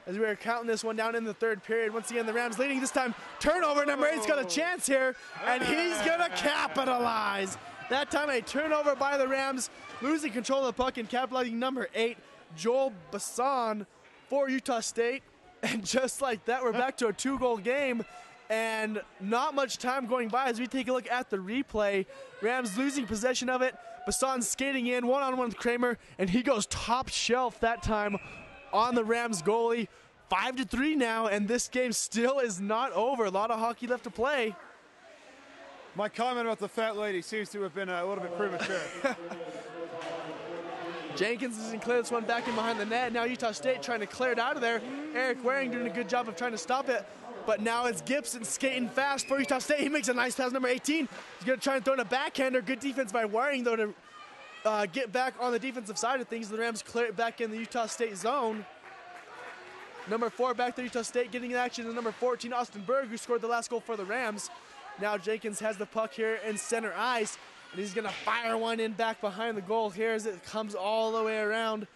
As we are counting this one down in the third period. Once again, the Rams leading this time. Turnover, number 8's got a chance here, and he's going to capitalize. That time a turnover by the Rams, losing control of the puck and capitalizing number 8, Joel Bassan for Utah State. And just like that, we're back to a 2-goal game. And not much time going by as we take a look at the replay. Rams losing possession of it. Bassan skating in, one-on-one with Kramer, and he goes top shelf that time on the Rams goalie. 5-3 now, and this game still is not over. A lot of hockey left to play. My comment about the fat lady seems to have been a little bit premature. Jenkins is going to clear this one back in behind the net. Now Utah State trying to clear it out of there. Eric Waring doing a good job of trying to stop it. But now it's Gibson skating fast for Utah State. He makes a nice pass, number 18. He's going to try and throw in a backhander. Good defense by Waring, though, to get back on the defensive side of things. The Rams clear it back in the Utah State zone. Number 4 back to Utah State getting in action is number 14, Austin Berg, who scored the last goal for the Rams. Now Jenkins has the puck here in center ice, and he's going to fire one in back behind the goal here as it comes all the way around.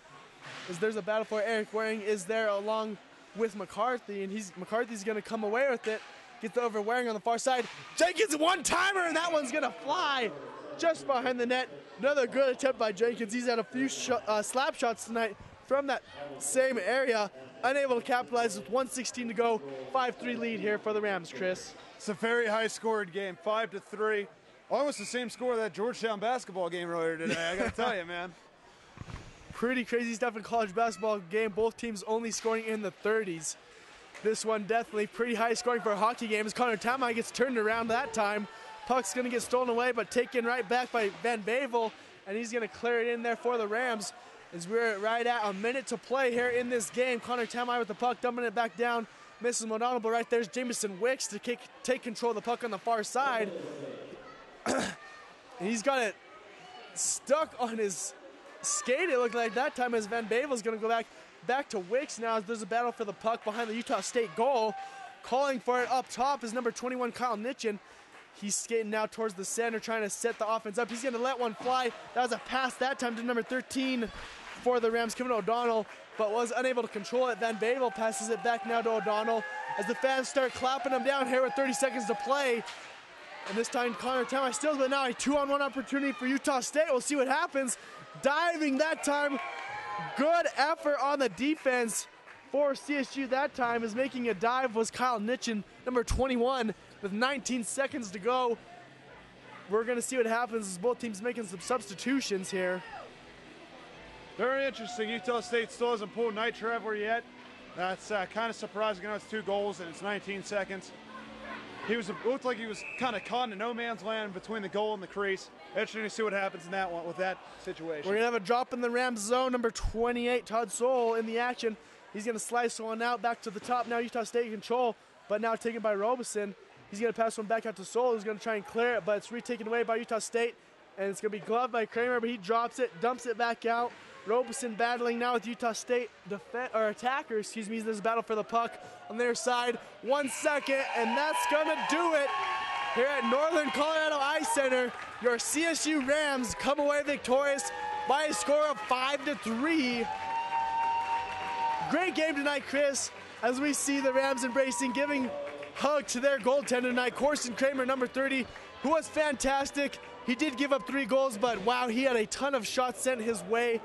As there's a battle for Eric Waring is there along with McCarthy, and McCarthy's going to come away with it. Gets over Waring on the far side. Jenkins one-timer, and that one's going to fly just behind the net. Another good attempt by Jenkins. He's had a few slap shots tonight from that same area. Unable to capitalize with 1:16 to go. 5-3 lead here for the Rams, Chris. It's a very high-scored game, 5-3. Almost the same score of that Georgetown basketball game earlier today, I got to tell you, man. Pretty crazy stuff in college basketball game. Both teams only scoring in the 30s. This one definitely pretty high scoring for a hockey game as Connor Tamai gets turned around that time. Puck's going to get stolen away, but taken right back by Van Bavel, and he's going to clear it in there for the Rams. as we're right at a minute to play here in this game. Connor Tamai with the puck, dumping it back down. Misses O'Donnell, but right there's Jamison Wicks to take control of the puck on the far side. He's got it stuck on his skate, it looked like that time, as Van Bavel's going to go back to Wicks now as there's a battle for the puck behind the Utah State goal. Calling for it up top is number 21, Kyle Nitchin. He's skating now towards the center, trying to set the offense up. He's going to let one fly. That was a pass that time to number 13 for the Rams, Kevin O'Donnell, but was unable to control it. Van Bavel passes it back now to O'Donnell as the fans start clapping him down here with 30 seconds to play. And this time Connor Tamai steals, but now a 2-on-1 opportunity for Utah State. We'll see what happens. Diving that time. Good effort on the defense for CSU that time, as making a dive was Kyle Nitchin, number 21, with 19 seconds to go. We're going to see what happens as both teams making some substitutions here. Very interesting. Utah State still hasn't pulled Night Traveler yet. That's kind of surprising. It's 2 goals and it's 19 seconds. Looked like he was kind of caught in no man's land between the goal and the crease. Interesting to see what happens in that one with that situation. We're going to have a drop in the Rams zone. Number 28, Todd Soul, in the action. He's going to slice one out back to the top. Now Utah State in control, but now taken by Robeson. He's going to pass one back out to Soul, who's going to try and clear it, but it's retaken away by Utah State, and it's going to be gloved by Kramer, but he drops it, dumps it back out. Robeson battling now with Utah State attackers. There's a battle for the puck on their side. 1 second, and that's going to do it here at Northern Colorado Ice Center. Your CSU Rams come away victorious by a score of 5-3. Great game tonight, Chris, as we see the Rams embracing, giving hug to their goaltender tonight, Corson Kramer, number 30, who was fantastic. He did give up 3 goals, but wow, he had a ton of shots sent his way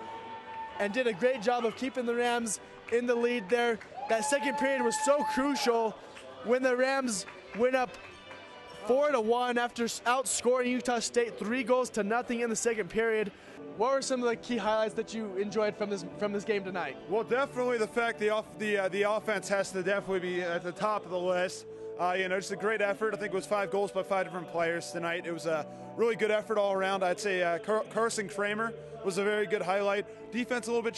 and did a great job of keeping the Rams in the lead there. That second period was so crucial when the Rams went up 4-1 after outscoring Utah State 3-0 in the second period. What were some of the key highlights that you enjoyed from this game tonight? Well, definitely the fact the offense has to definitely be at the top of the list. Just a great effort. I think it was 5 goals by 5 different players tonight. It was a really good effort all around. I'd say Carson Kramer was a very good highlight. Defense a little bit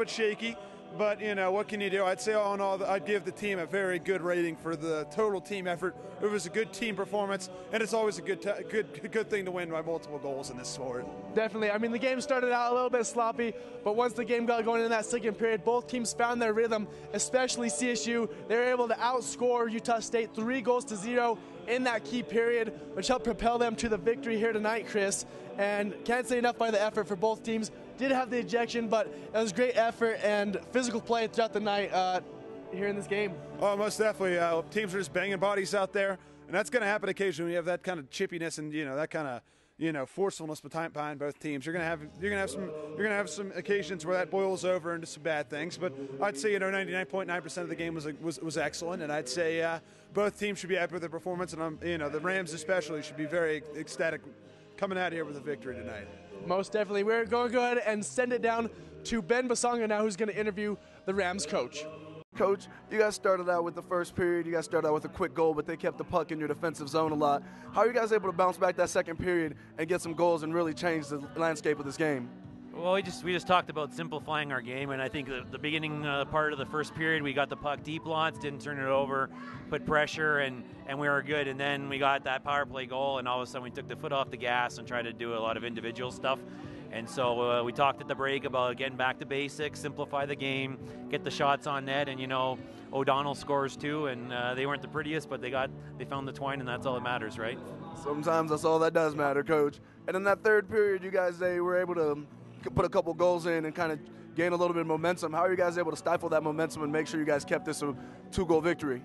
shaky, but what can you do? I'd say all in all, I'd give the team a very good rating for the total team effort. It was a good team performance, and it's always a good thing to win by multiple goals in this sport. Definitely. I mean, the game started out a little bit sloppy, but once the game got going in that second period, both teams found their rhythm, especially CSU. They were able to outscore Utah State 3-0 in that key period, which helped propel them to the victory here tonight, Chris. And can't say enough by the effort for both teams. Did have the ejection, but it was great effort and physical play throughout the night here in this game. Oh, most definitely. Teams are just banging bodies out there, and that's going to happen occasionally when you have that kind of chippiness and that kind of forcefulness behind both teams. You're gonna have some occasions where that boils over into some bad things. But I'd say 99.9% of the game was excellent, and I'd say both teams should be happy with their performance, and the Rams especially should be very ecstatic coming out here with a victory tonight. Most definitely. We're going to go ahead and send it down to Ben Basonga now, who's going to interview the Rams coach. Coach, you guys started out with the first period. You guys started out with a quick goal, but they kept the puck in your defensive zone a lot. How are you guys able to bounce back that second period and get some goals and really change the landscape of this game? Well, we just talked about simplifying our game, and I think the beginning part of the first period, we got the puck deep lots, didn't turn it over, put pressure, and we were good. And then we got that power play goal, and all of a sudden we took the foot off the gas and tried to do a lot of individual stuff. And so we talked at the break about getting back to basics, simplify the game, get the shots on net, and O'Donnell scores too, and they weren't the prettiest, but they found the twine, and that's all that matters, right? Sometimes that's all that does matter, Coach. And in that third period, you guys were able to put a couple goals in and kind of gain a little bit of momentum. How are you guys able to stifle that momentum and make sure you guys kept this a 2-goal victory?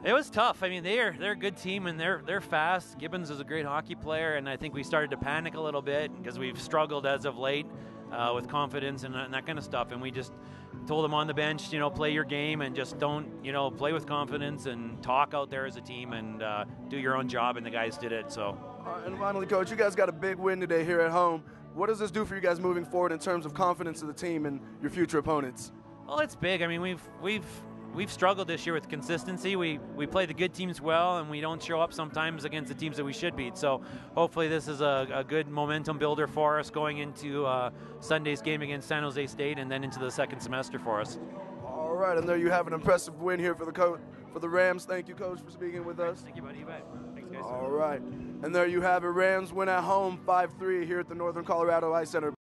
It was tough. I mean, they're a good team, and they're fast. Gibbons is a great hockey player, and I think we started to panic a little bit because we've struggled as of late with confidence and that kind of stuff. And we just told them on the bench, play your game and just don't, play with confidence and talk out there as a team and do your own job. And the guys did it. So. And finally, Coach, you guys got a big win today here at home. What does this do for you guys moving forward in terms of confidence of the team and your future opponents? Well, it's big. I mean, we've struggled this year with consistency. We play the good teams well, and we don't show up sometimes against the teams that we should beat. So hopefully this is a good momentum builder for us going into Sunday's game against San Jose State, and then into the second semester for us. All right, and there you have an impressive win here for the Rams. Thank you, Coach, for speaking with us. Thank you, buddy. You bet. Thanks, guys. All right, and there you have it. Rams win at home 5-3 here at the Northern Colorado Ice Center.